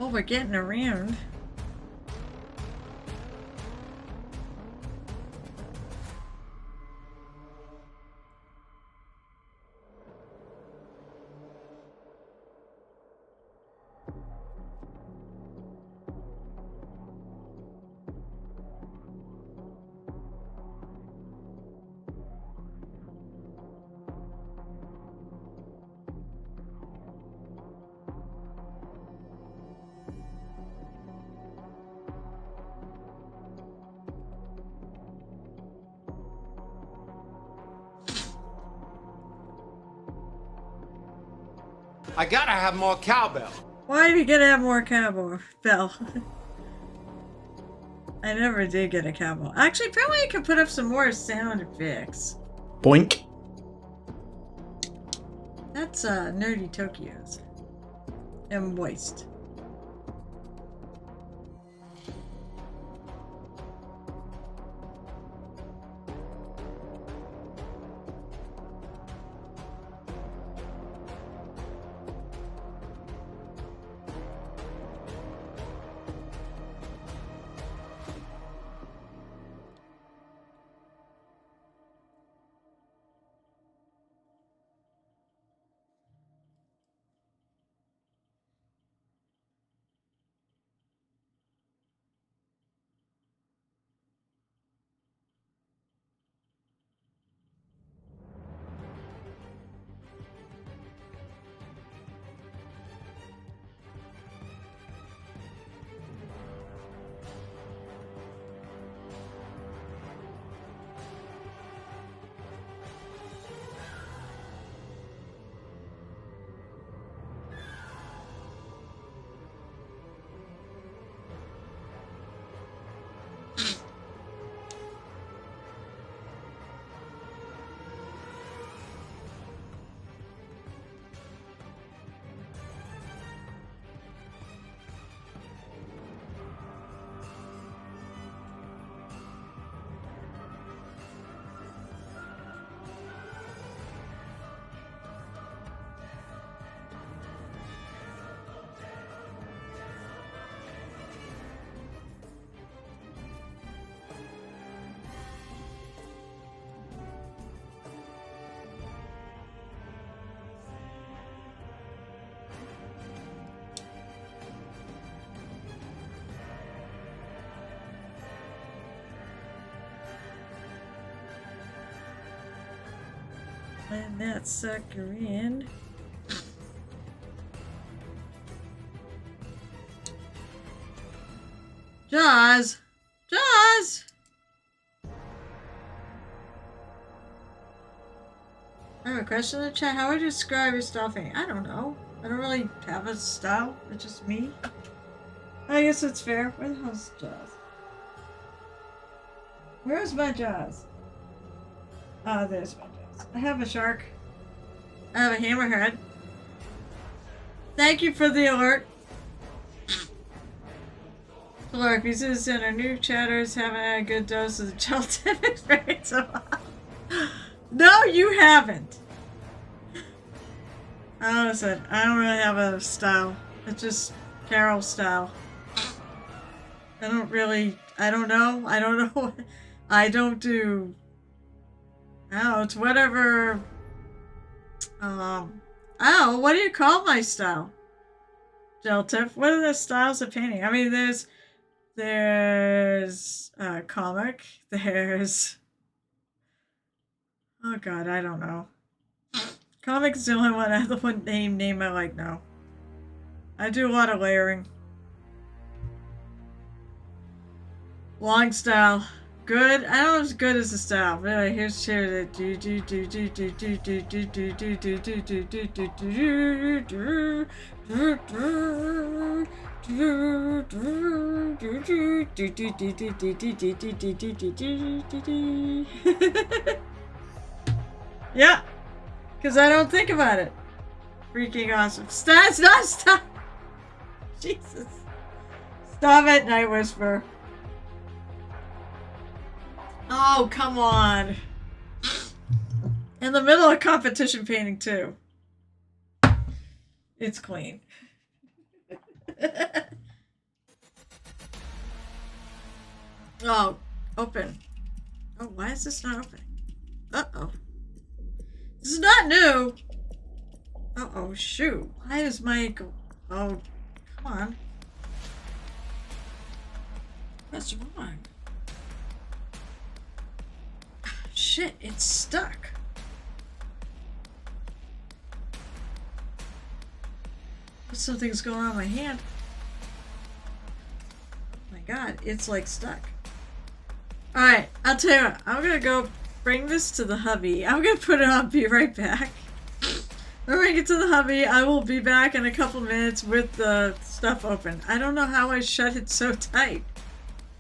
Oh, we're getting around. I gotta have more cowbell. Why do you get to have more cowbell? I never did get a cowbell. Actually, probably I could put up some more sound effects. Boink. That's Nerdy Tokyo's. And moist. And that sucker in. Jaws! Jaws! I have a question in the chat. How would you describe your stuffing? I don't know. I don't really have a style. It's just me. I guess it's fair. Where the hell's Jaws? Where's my Jaws? Oh, there's my Jaws. I have a shark. I have a hammerhead. Thank you for the alert. Look, these is in our new chatters haven't had a good dose of the gelatin experience. No, you haven't. Listen, I don't really have a style. It's just Carol style. I don't know. I don't do. Oh, it's whatever. Oh, what do you call my style? Gel-Tiff? What are the styles of painting? I mean, there's comic. There's. Oh God, I don't know. Comic's the only one name I like now. I do a lot of layering. Long style. Good. I don't know as good as the style. But anyway, here's the yeah, because I don't think about it. Freaking awesome. Stop! Jesus. Stop it, Night Whisper. Oh, come on. In the middle of competition painting, too. It's clean. Oh, open. Oh, why is this not opening? Uh-oh. This is not new. Uh-oh, shoot. Why is my... Oh, come on. What's wrong? Shit, it's stuck. Something's going on in my hand. Oh my God, it's like stuck. Alright, I'll tell you what. I'm gonna go bring this to the hubby. I'm gonna put it on, be right back. When we get to the hubby, I will be back in a couple minutes with the stuff open. I don't know how I shut it so tight.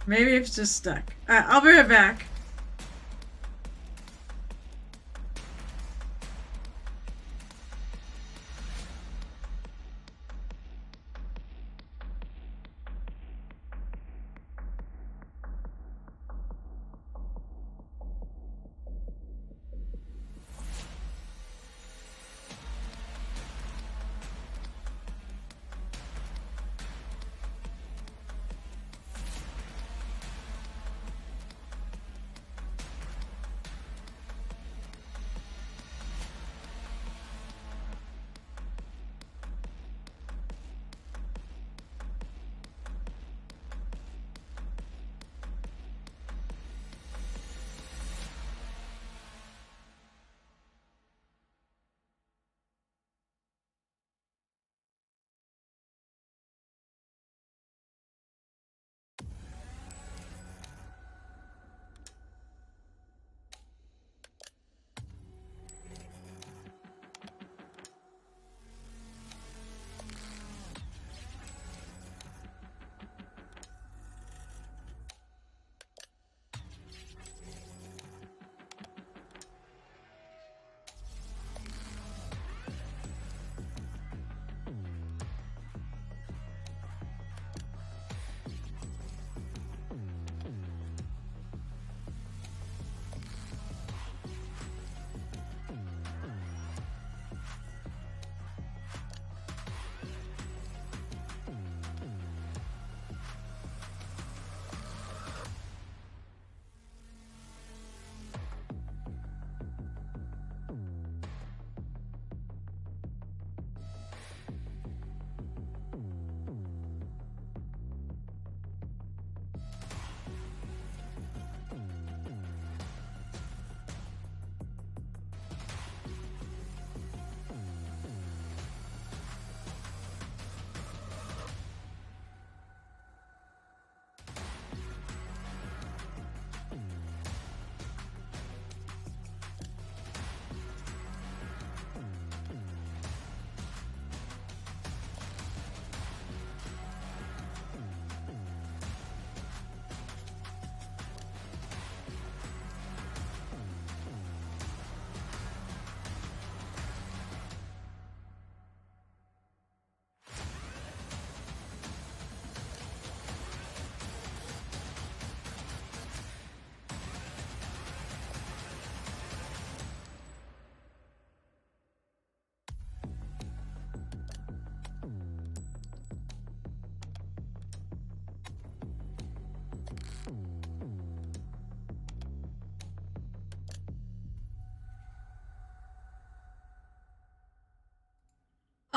Maybe it's just stuck. Alright, I'll be right back.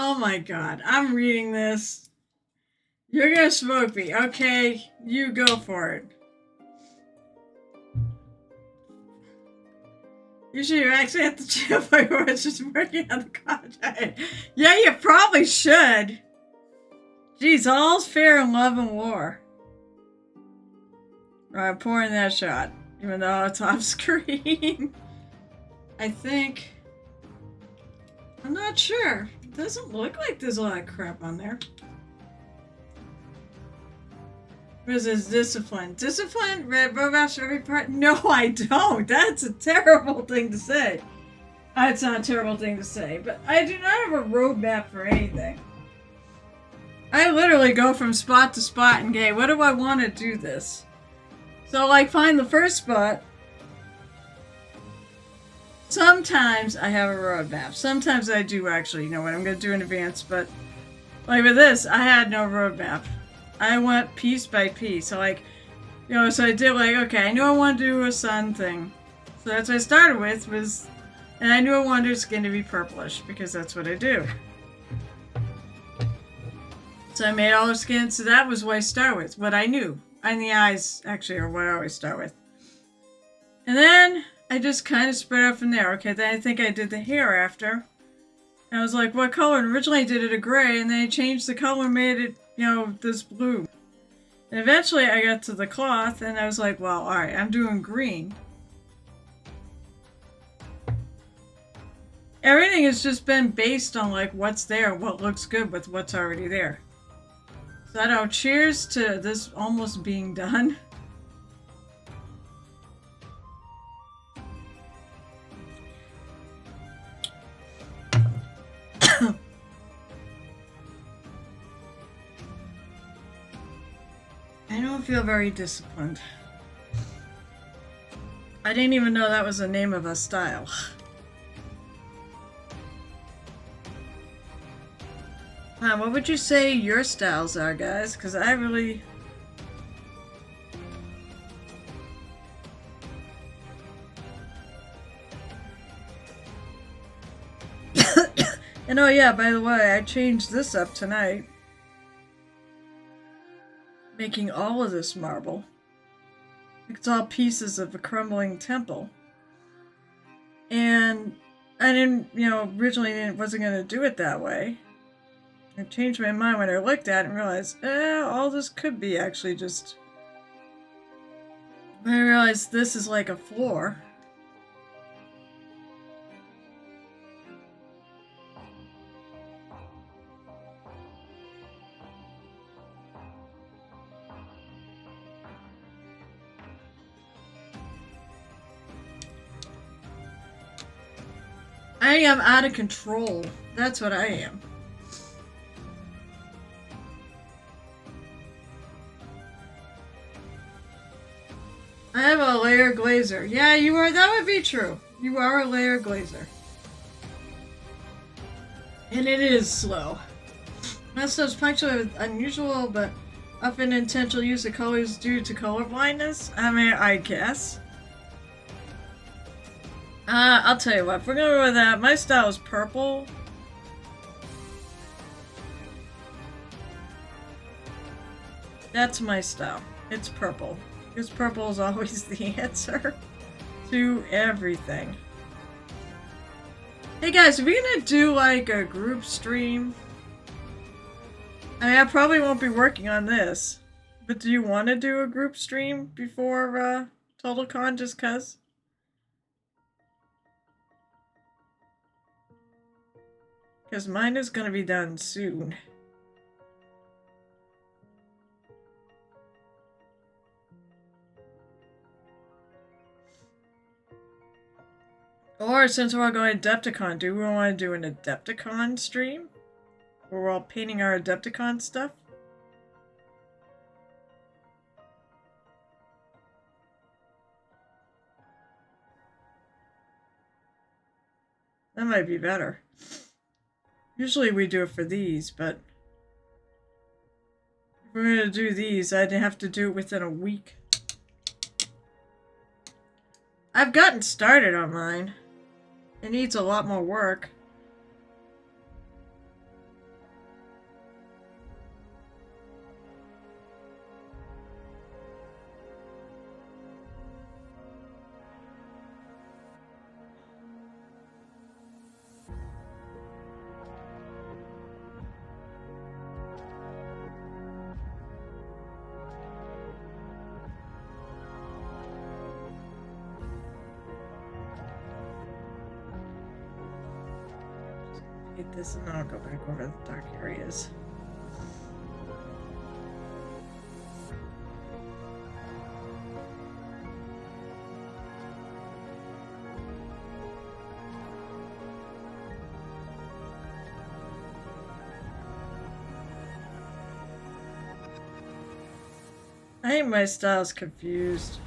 Oh my god, I'm reading this. You're gonna smoke me. Okay, you go for it. Usually you actually have to chill while you're just working on the contract. Yeah, you probably should. Jeez, all's fair in love and war. Alright, pouring that shot. Even though it's off screen. I think... I'm not sure. It doesn't look like there's a lot of crap on there. What is this? Discipline. Discipline? Red roadmaps for every part? No, I don't. That's a terrible thing to say. It's not a terrible thing to say, but I do not have a roadmap for anything. I literally go from spot to spot and go, what do I want to do this? So, like, find the first spot. Sometimes I have a roadmap. Sometimes I do actually know what I'm going to do in advance, but like with this, I had no roadmap. I went piece by piece. So like, you know, so I did like, okay, I knew I wanted to do a sun thing. So that's what I started with was, and I knew I wanted her skin to be purplish because that's what I do. So I made all her skin, so that was what I start with, what I knew. And the eyes actually are what I always start with. And then I just kind of spread out from there. Okay, then I think I did the hair after. And I was like, what color? And originally I did it a gray, and then I changed the color and made it, you know, this blue. And eventually I got to the cloth, and I was like, well, alright, I'm doing green. Everything has just been based on like what's there, what looks good with what's already there. So I know, cheers to this almost being done. I don't feel very disciplined. I didn't even know that was the name of a style. What would you say your styles are, guys? Because I really... And oh yeah, by the way, I changed this up tonight. Making all of this marble. It's all pieces of a crumbling temple. And I didn't, originally wasn't going to do it that way. I changed my mind when I looked at it and realized, all this could be actually just... I realized this is like a floor. I am out of control. That's what I am. I have a layer glazer. Yeah, you are. That would be true. You are a layer glazer. And it is slow. That stuff's punctual unusual, but often intentional use of colors due to color blindness. I mean, I guess. I'll tell you what. If we're gonna go with that, my style is purple. That's my style. It's purple. Because purple is always the answer to everything. Hey guys, are we gonna do like a group stream? I mean, I probably won't be working on this. But do you want to do a group stream before TotalCon just cuz? Because mine is gonna be done soon. Or since we're all going Adepticon, do we want to do an Adepticon stream? Where we're all painting our Adepticon stuff? That might be better. Usually we do it for these, but... if we're going to do these, I'd have to do it within a week. I've gotten started on mine. It needs a lot more work. This and then I'll go back over the dark areas. I think my style's confused.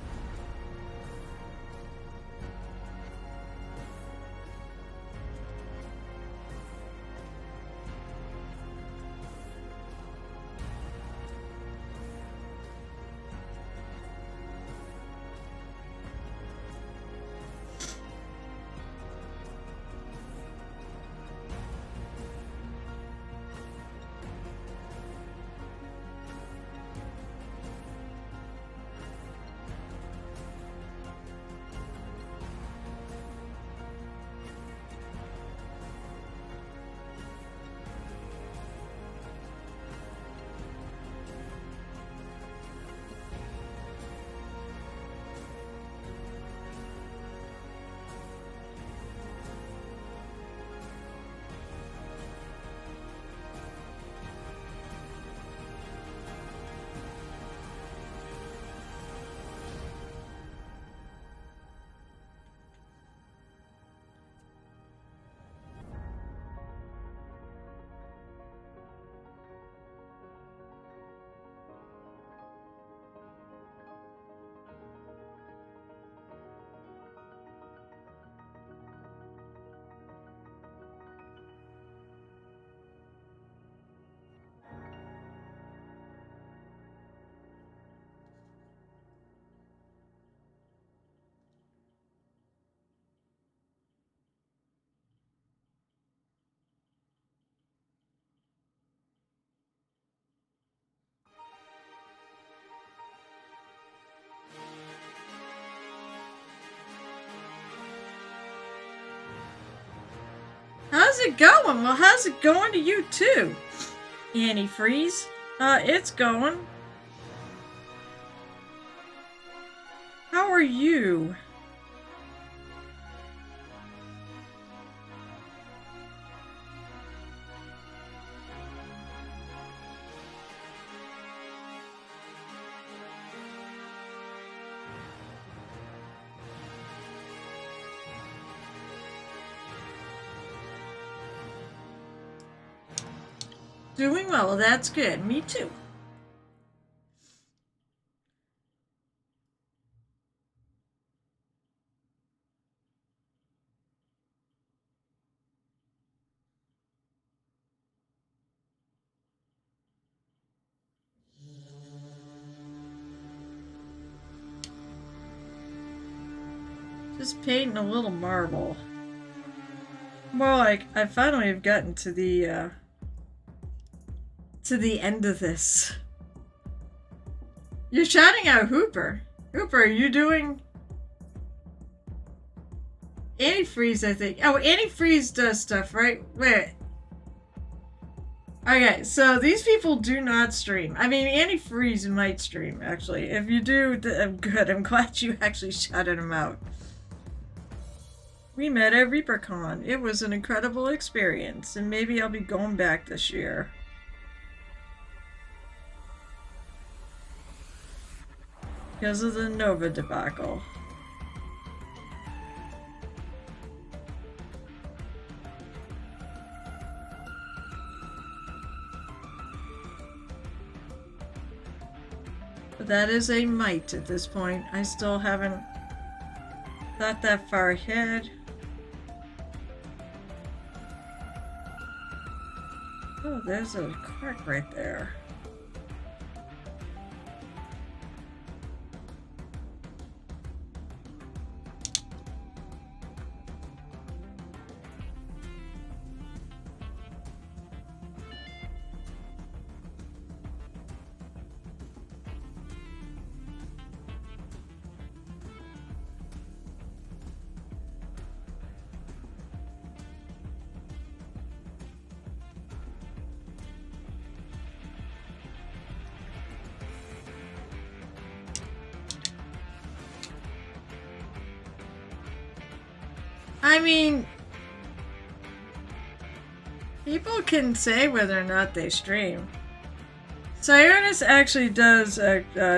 How's it going? Well, how's it going to you too? Antifreeze? It's going. How are you? Doing well. Well, that's good. Me too. Just painting a little marble. More like I finally have gotten to the end of this. You're shouting out Hooper. Hooper, are you doing antifreeze? I think. Oh, antifreeze does stuff, right? Wait. Okay, so these people do not stream. I mean, antifreeze might stream actually. If you do, I'm good. I'm glad you actually shouted him out. We met at ReaperCon. It was an incredible experience, and maybe I'll be going back this year. Because of the Nova debacle. But that is a might at this point. I still haven't thought that far ahead. Oh, there's a crack right there. I mean, people can say whether or not they stream. Cyrus actually does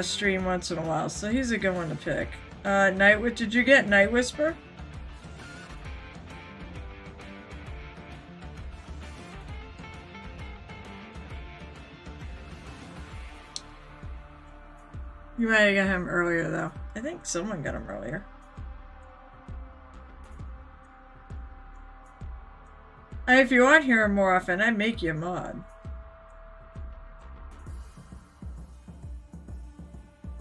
stream once in a while, so he's a good one to pick. Did you get Night Whisper? You might have got him earlier, though. I think someone got him earlier. If you want to hear him more often, I make you a mod.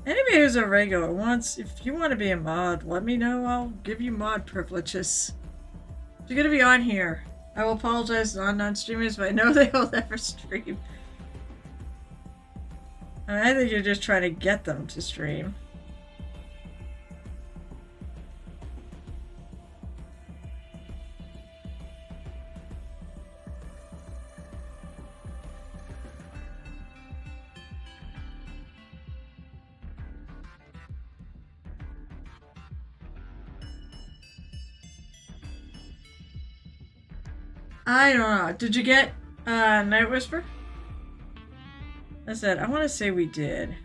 Anybody who's a regular wants, if you want to be a mod, let me know. I'll give you mod privileges. If you're going to be on here, I will apologize to non-streamers, but I know they will never stream. I think you're just trying to get them to stream. I don't know. Did you get Night Whisper? I said, I want to say we did.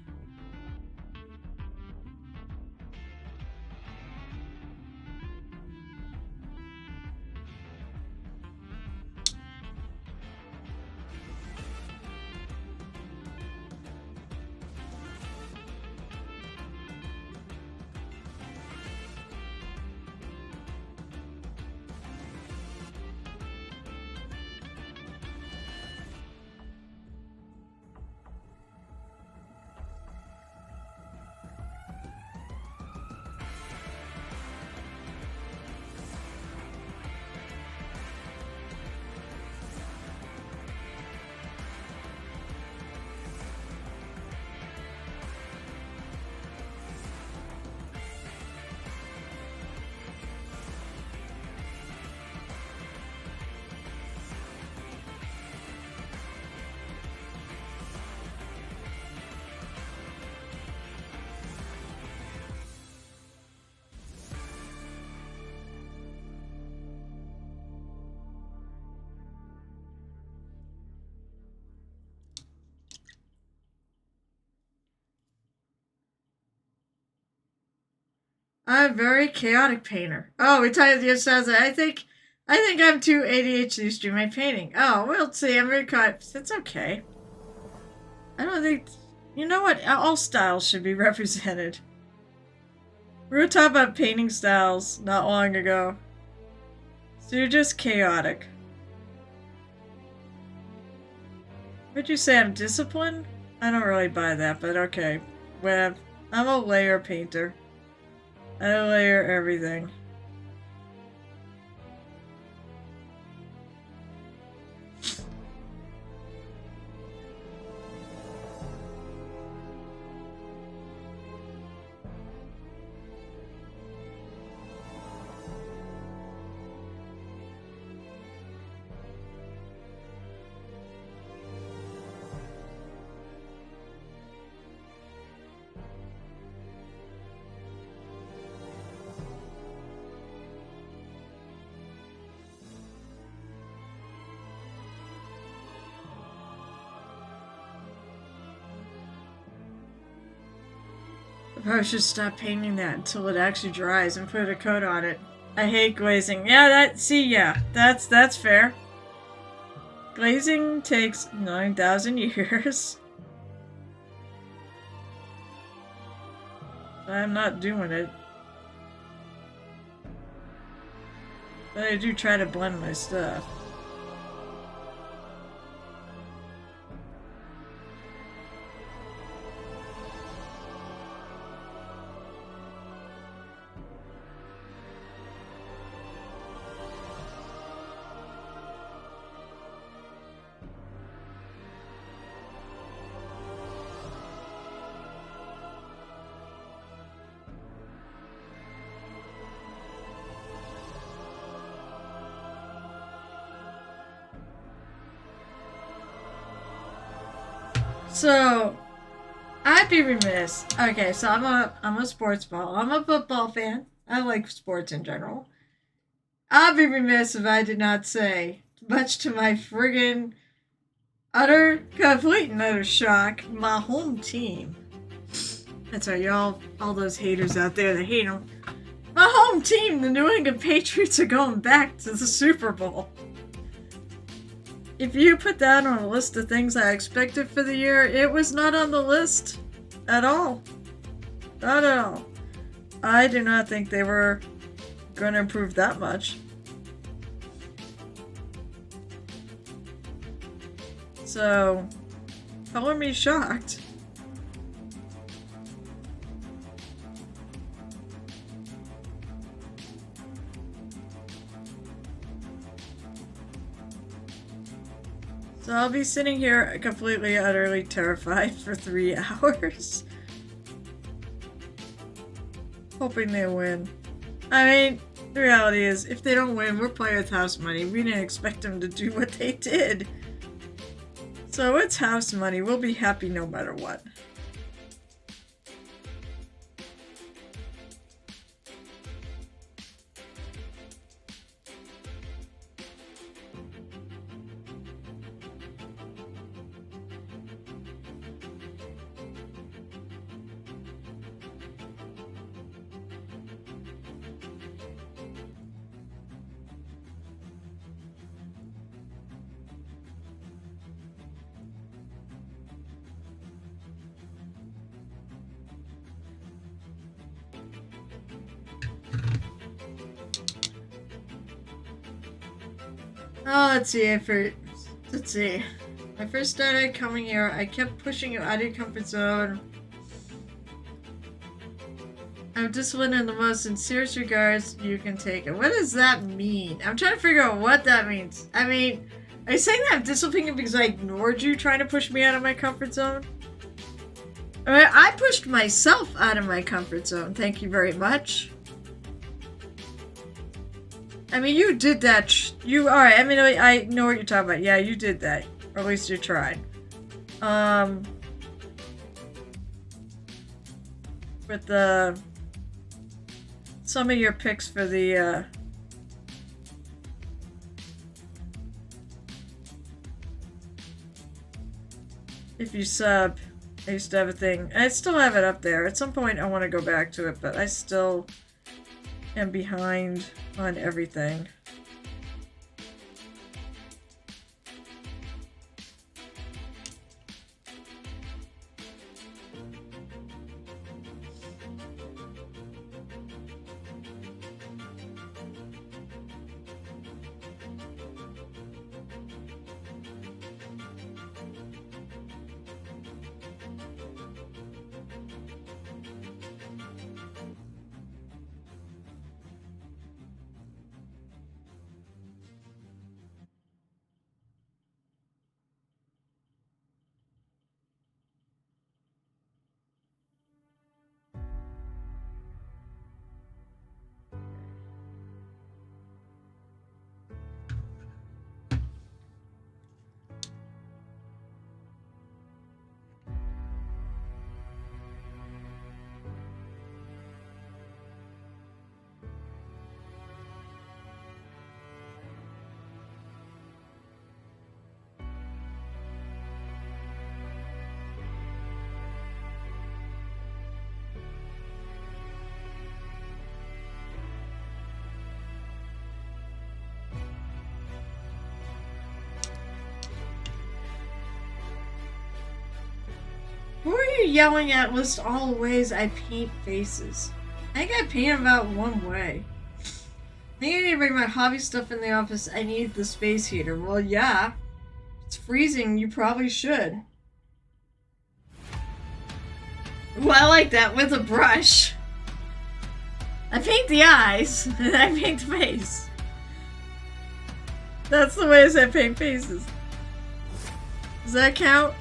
I'm a very chaotic painter. Oh, we tied the says I think I'm too ADHD to do my painting. Oh, we'll see. I'm very caught. It's okay. I don't think. You know what? All styles should be represented. We were talking about painting styles not long ago. So you're just chaotic. Would you say I'm disciplined? I don't really buy that, but okay. Well, I'm a layer painter. I layer everything. I probably should stop painting that until it actually dries and put a coat on it. I hate glazing. Yeah, that's fair. Glazing takes 9,000 years. I'm not doing it. But I do try to blend my stuff. So, I'd be remiss. Okay, so I'm a sports ball. I'm a football fan. I like sports in general. I'd be remiss if I did not say, much to my friggin' complete and utter shock, my home team. That's right, y'all, all those haters out there that hate them. My home team, the New England Patriots, are going back to the Super Bowl. If you put that on a list of things I expected for the year, it was not on the list at all. Not at all. I do not think they were going to improve that much. So, color me shocked. So I'll be sitting here completely, utterly terrified for 3 hours. Hoping they win. I mean, the reality is, if they don't win, we're playing with house money. We didn't expect them to do what they did. So it's house money. We'll be happy no matter what. Oh, let's see. When I first started coming here, I kept pushing you out of your comfort zone. I'm disciplined in the most sincerest regards you can take it. What does that mean? I'm trying to figure out what that means. I mean, are you saying that I'm disciplined because I ignored you trying to push me out of my comfort zone? I mean, I pushed myself out of my comfort zone. Thank you very much. I mean, you did that. Alright, I mean, I know what you're talking about. Yeah, you did that. Or at least you tried. With some of your picks for the, if you sub, I used to have a thing. I still have it up there. At some point, I want to go back to it, but I still am behind on everything. Who are you yelling at? List all the ways I paint faces. I think I paint about one way. I think I need to bring my hobby stuff in the office. I need the space heater. Well, yeah. It's freezing. You probably should. Ooh, I like that with a brush. I paint the eyes, and I paint the face. That's the ways I paint faces. Does that count?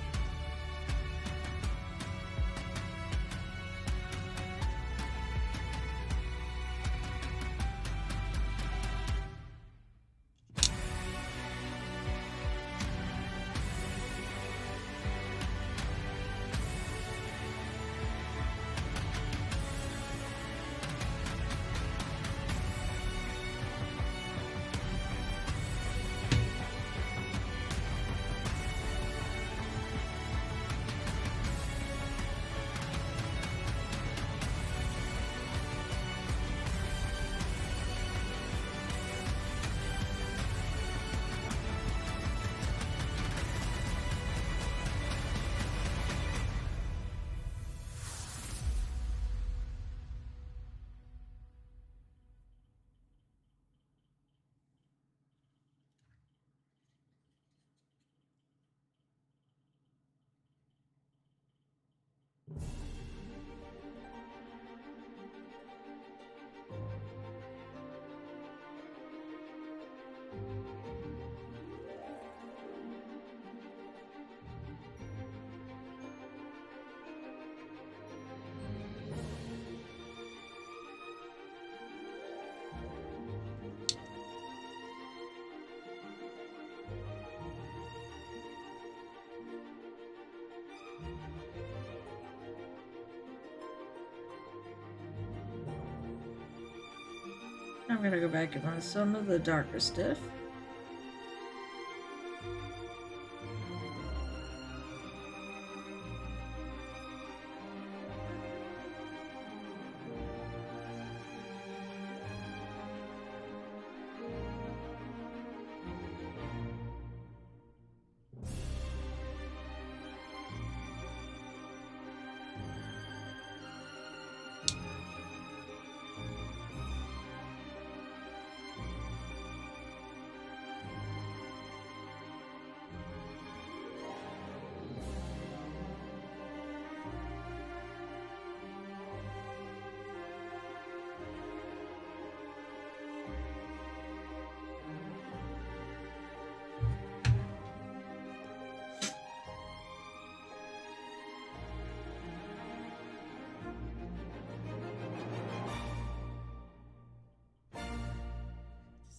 I'm gonna go back and run some of the darker stuff.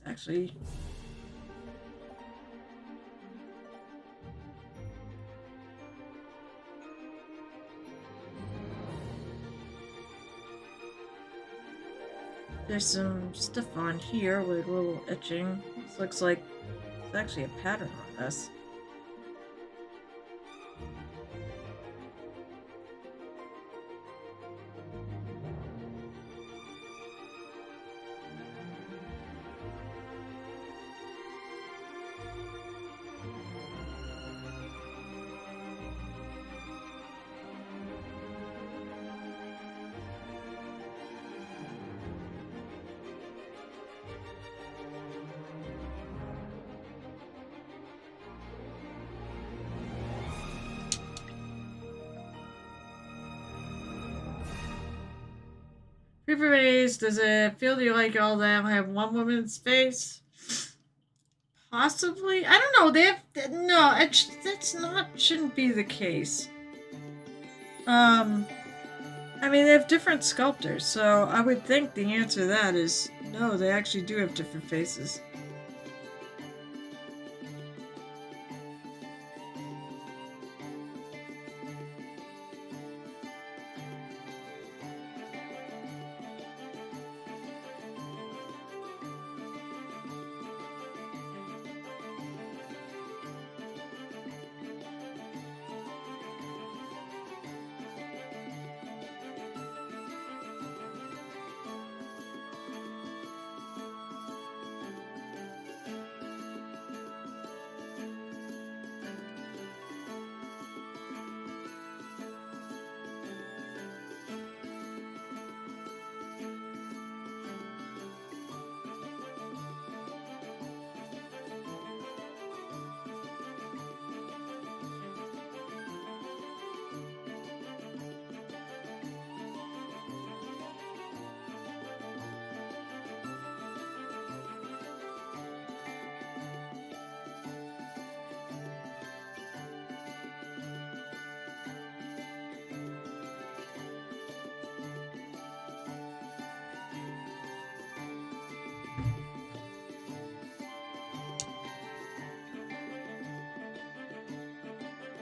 Actually, there's some stuff on here with a little etching. This looks like it's actually a pattern on this. Creeper Maze, does it feel you like all them have one woman's face? Possibly. I don't know. They have no. That's not shouldn't be the case. I mean they have different sculptors, so I would think the answer to that is no. They actually do have different faces.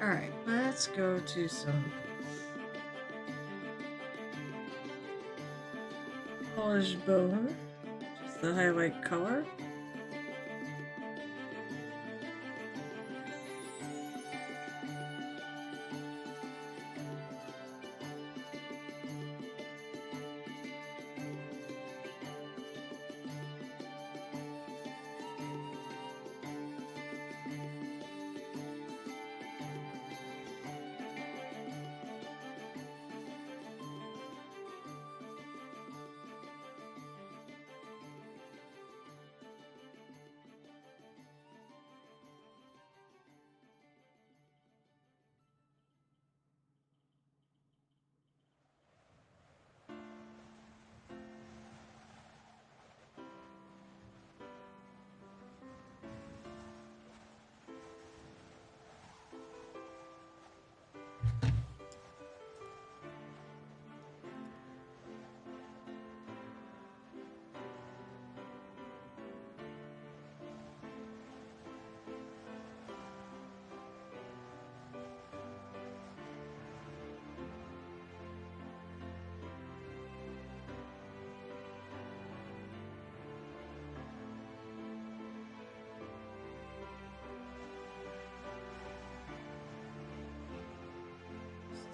Alright, let's go to some polished bone, just the highlight color.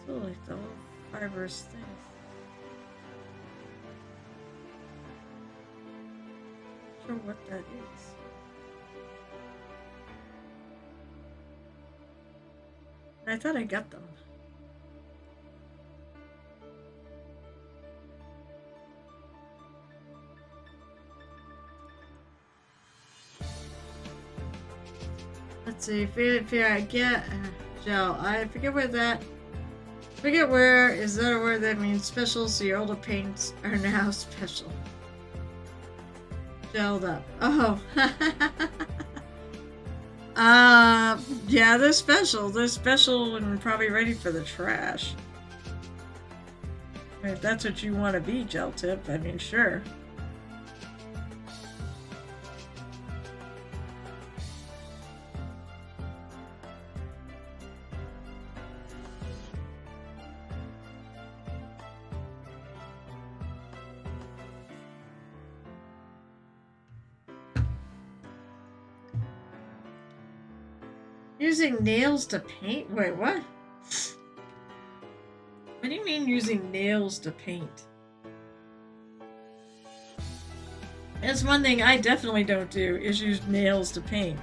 Still like the little fibrous thing. Not sure what that is. I thought I got them. Let's see, fear I get gel. I forget where that. Forget where is that a word that means special? So your older paints are now special. Gelled up. Oh. Yeah, they're special. They're special and probably ready for the trash. I mean, if that's what you want to be, Gel Tip, I mean, sure. Using nails to paint? Wait, what? What do you mean using nails to paint? That's one thing I definitely don't do, is use nails to paint.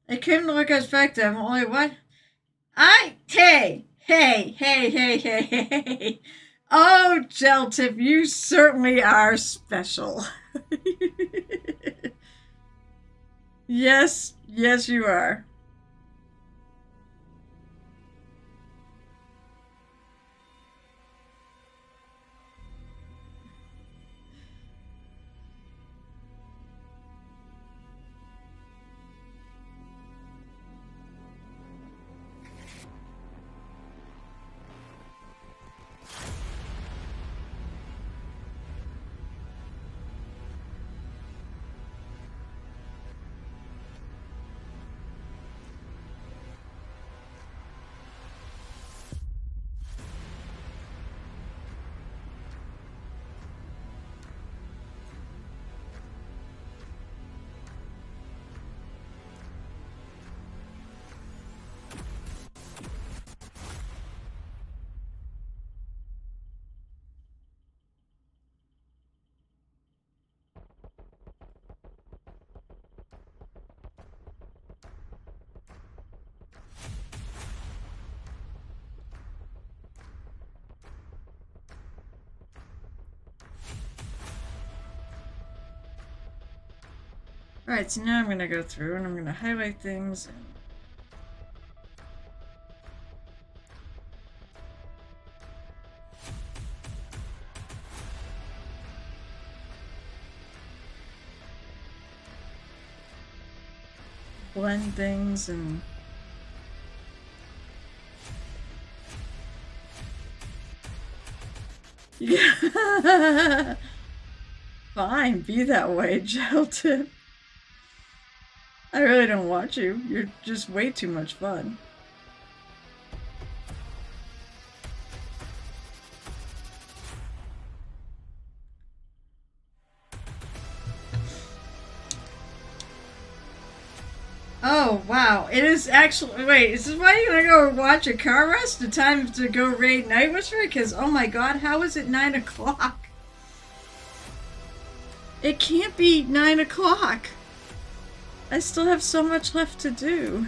I came to look at fact. I'm only what? Hey. Oh, Gel Tip, you certainly are special. Yes, you are. Alright, so now I'm going to go through and I'm going to highlight things. Blend things and... Yeah. Fine, be that way, Gel Tip. I really don't want you. You're just way too much fun. Oh, wow. It is actually... Wait, is this why you're gonna go watch a car rest? The time to go raid Night Whisperer? Because, oh my god, how is it 9 o'clock? It can't be 9 o'clock. I still have so much left to do.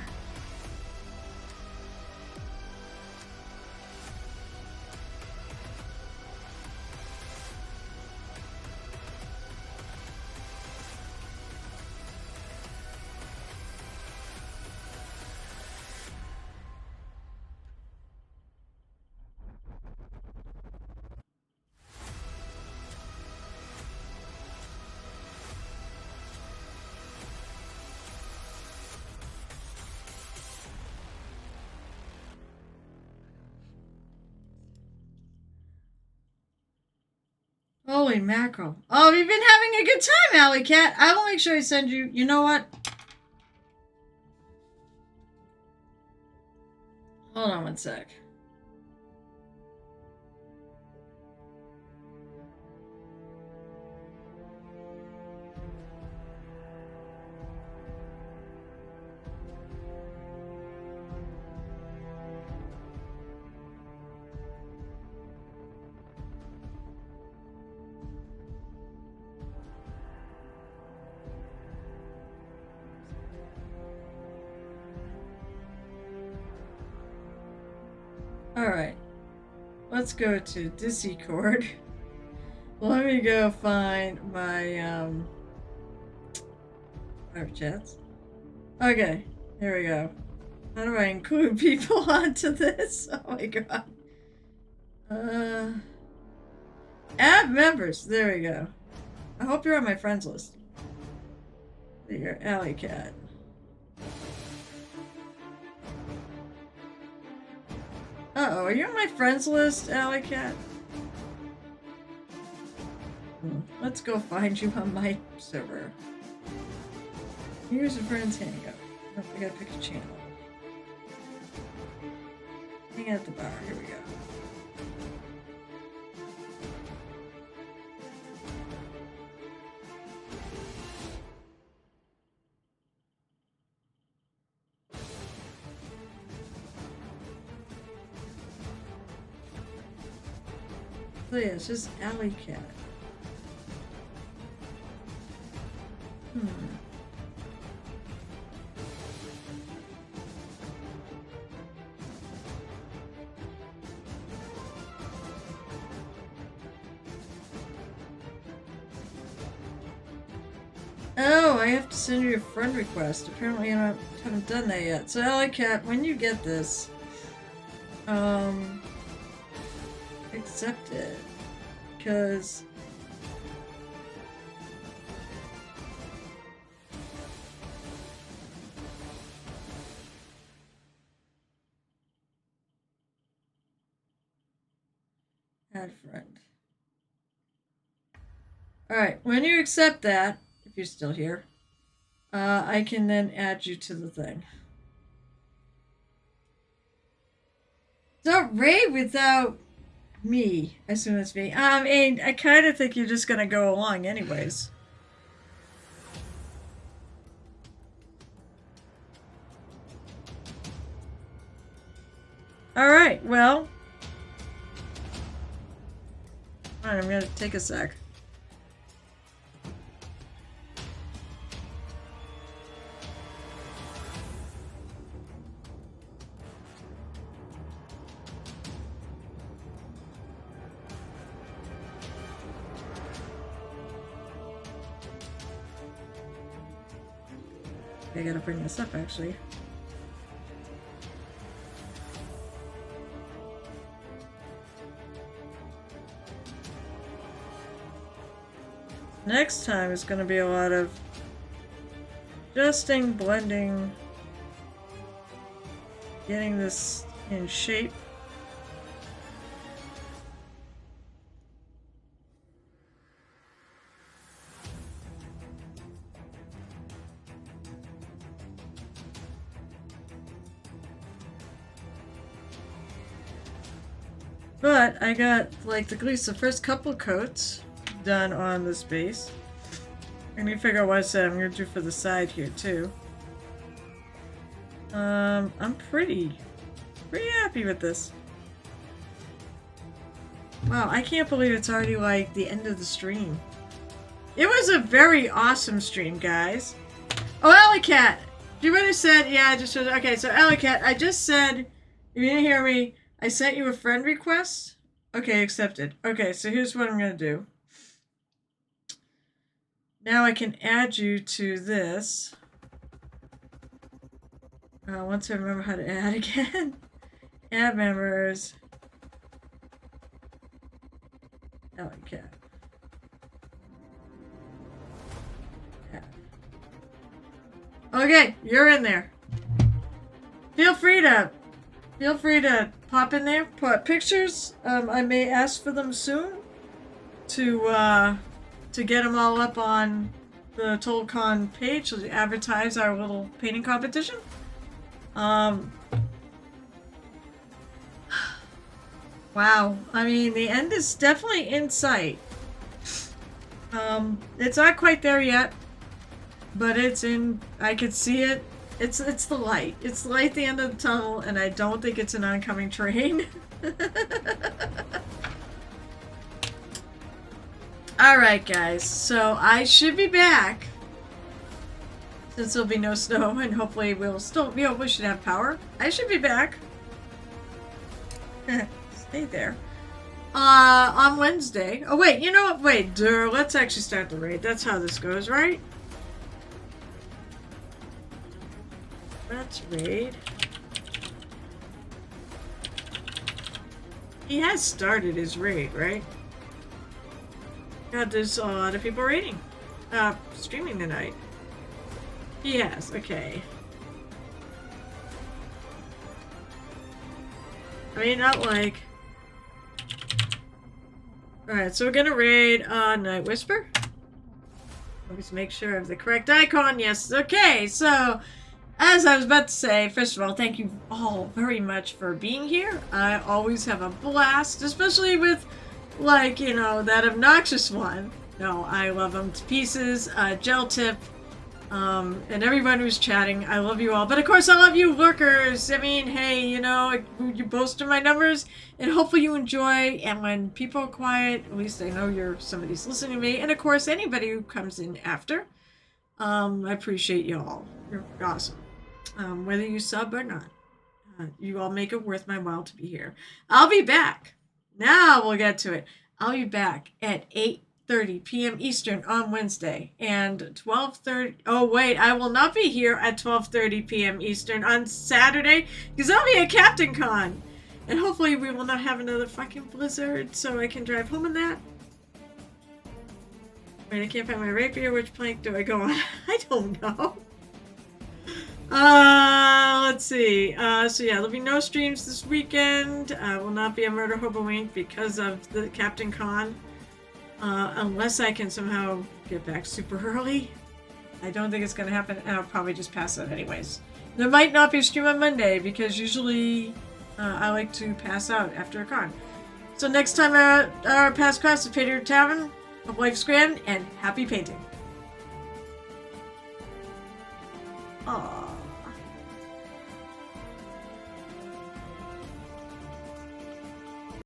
Holy mackerel. Oh, we've been having a good time, Alley Cat. I will make sure I send you... You know what? Hold on one sec. Alright. Let's go to Discord. Let me go find my, private chats. Okay, here we go. How do I include people onto this? Oh my god. Add members. There we go. I hope you're on my friends list. There you go, Alley Cat. Uh-oh, are you on my friends list, Alley Cat? Let's go find you on my server. Here's a friend's hangout. Oh, I gotta pick a channel. Hang out at the bar. Here we go. So yeah, it's just Alley Cat. Oh, I have to send you a friend request. Apparently I haven't done that yet. So Alley Cat, when you get this, accept it. Because add friend. Alright, when you accept that, if you're still here, I can then add you to the thing. Don't raid without me. I assume that's me. And I kind of think you're just gonna go along anyways. Alright, well. Alright, I'm gonna take a sec. I gotta bring this up actually. Next time is gonna be a lot of adjusting, blending, getting this in shape. But I got like at least the first couple coats done on this base. Let me figure out what I said I'm gonna do for the side here too. I'm pretty happy with this. Wow, I can't believe it's already like the end of the stream. It was a very awesome stream, guys. Oh, Alley Cat! You already said, yeah, I just said, okay, so Alley Cat, I just said, if you didn't hear me, I sent you a friend request. Okay, accepted. Okay, so here's what I'm gonna do. Now I can add you to this. Once I remember how to add again. Add members. Alley Cat. Add. Okay, you're in there. Feel free to pop in there, put pictures. I may ask for them soon to get them all up on the TotalCon page to advertise our little painting competition. Wow, I mean the end is definitely in sight. It's not quite there yet, but it's in. I can see it. It's the light. It's the light at the end of the tunnel, and I don't think it's an oncoming train. Alright, guys. So I should be back. Since there'll be no snow, and hopefully we'll still, we should have power. I should be back. Stay there. On Wednesday. Oh, wait. You know what? Wait. Let's actually start the raid. That's how this goes, right? Let's raid. He has started his raid, right? God, there's a lot of people raiding. Streaming tonight. He has, okay. I mean, not like... Alright, so we're gonna raid Night Whisper. Let's make sure I have the correct icon. Yes, okay, so... As I was about to say, first of all, thank you all very much for being here. I always have a blast, especially with, like, you know, that obnoxious one. No, I love them to pieces. Gel Tip, and everyone who's chatting. I love you all. But of course, I love you lurkers. I mean, hey, you know, you boast of my numbers, and hopefully you enjoy. And when people are quiet, at least I know somebody's listening to me. And of course, anybody who comes in after, I appreciate you all. You're awesome. Whether you sub or not, you all make it worth my while to be here. I'll be back. Now we'll get to it. I'll be back at 8 12:30 p.m. Eastern on Wednesday, and 12:30. Oh wait, I will not be here at 12:30 p.m. Eastern on Saturday because I'll be at Captain Con, and hopefully we will not have another fucking blizzard, so I can drive home in that. Wait, I can't find my rapier. Which plank do I go on? I don't know. Let's see. So yeah, there'll be no streams this weekend. Will not be a Murder Hobo Inc. because of the Captain Con. Unless I can somehow get back super early. I don't think it's going to happen, and I'll probably just pass out anyways. There might not be a stream on Monday, because usually I like to pass out after a con. So next time our past class is Painter Tavern, of Life's Grand, and happy painting. Aww.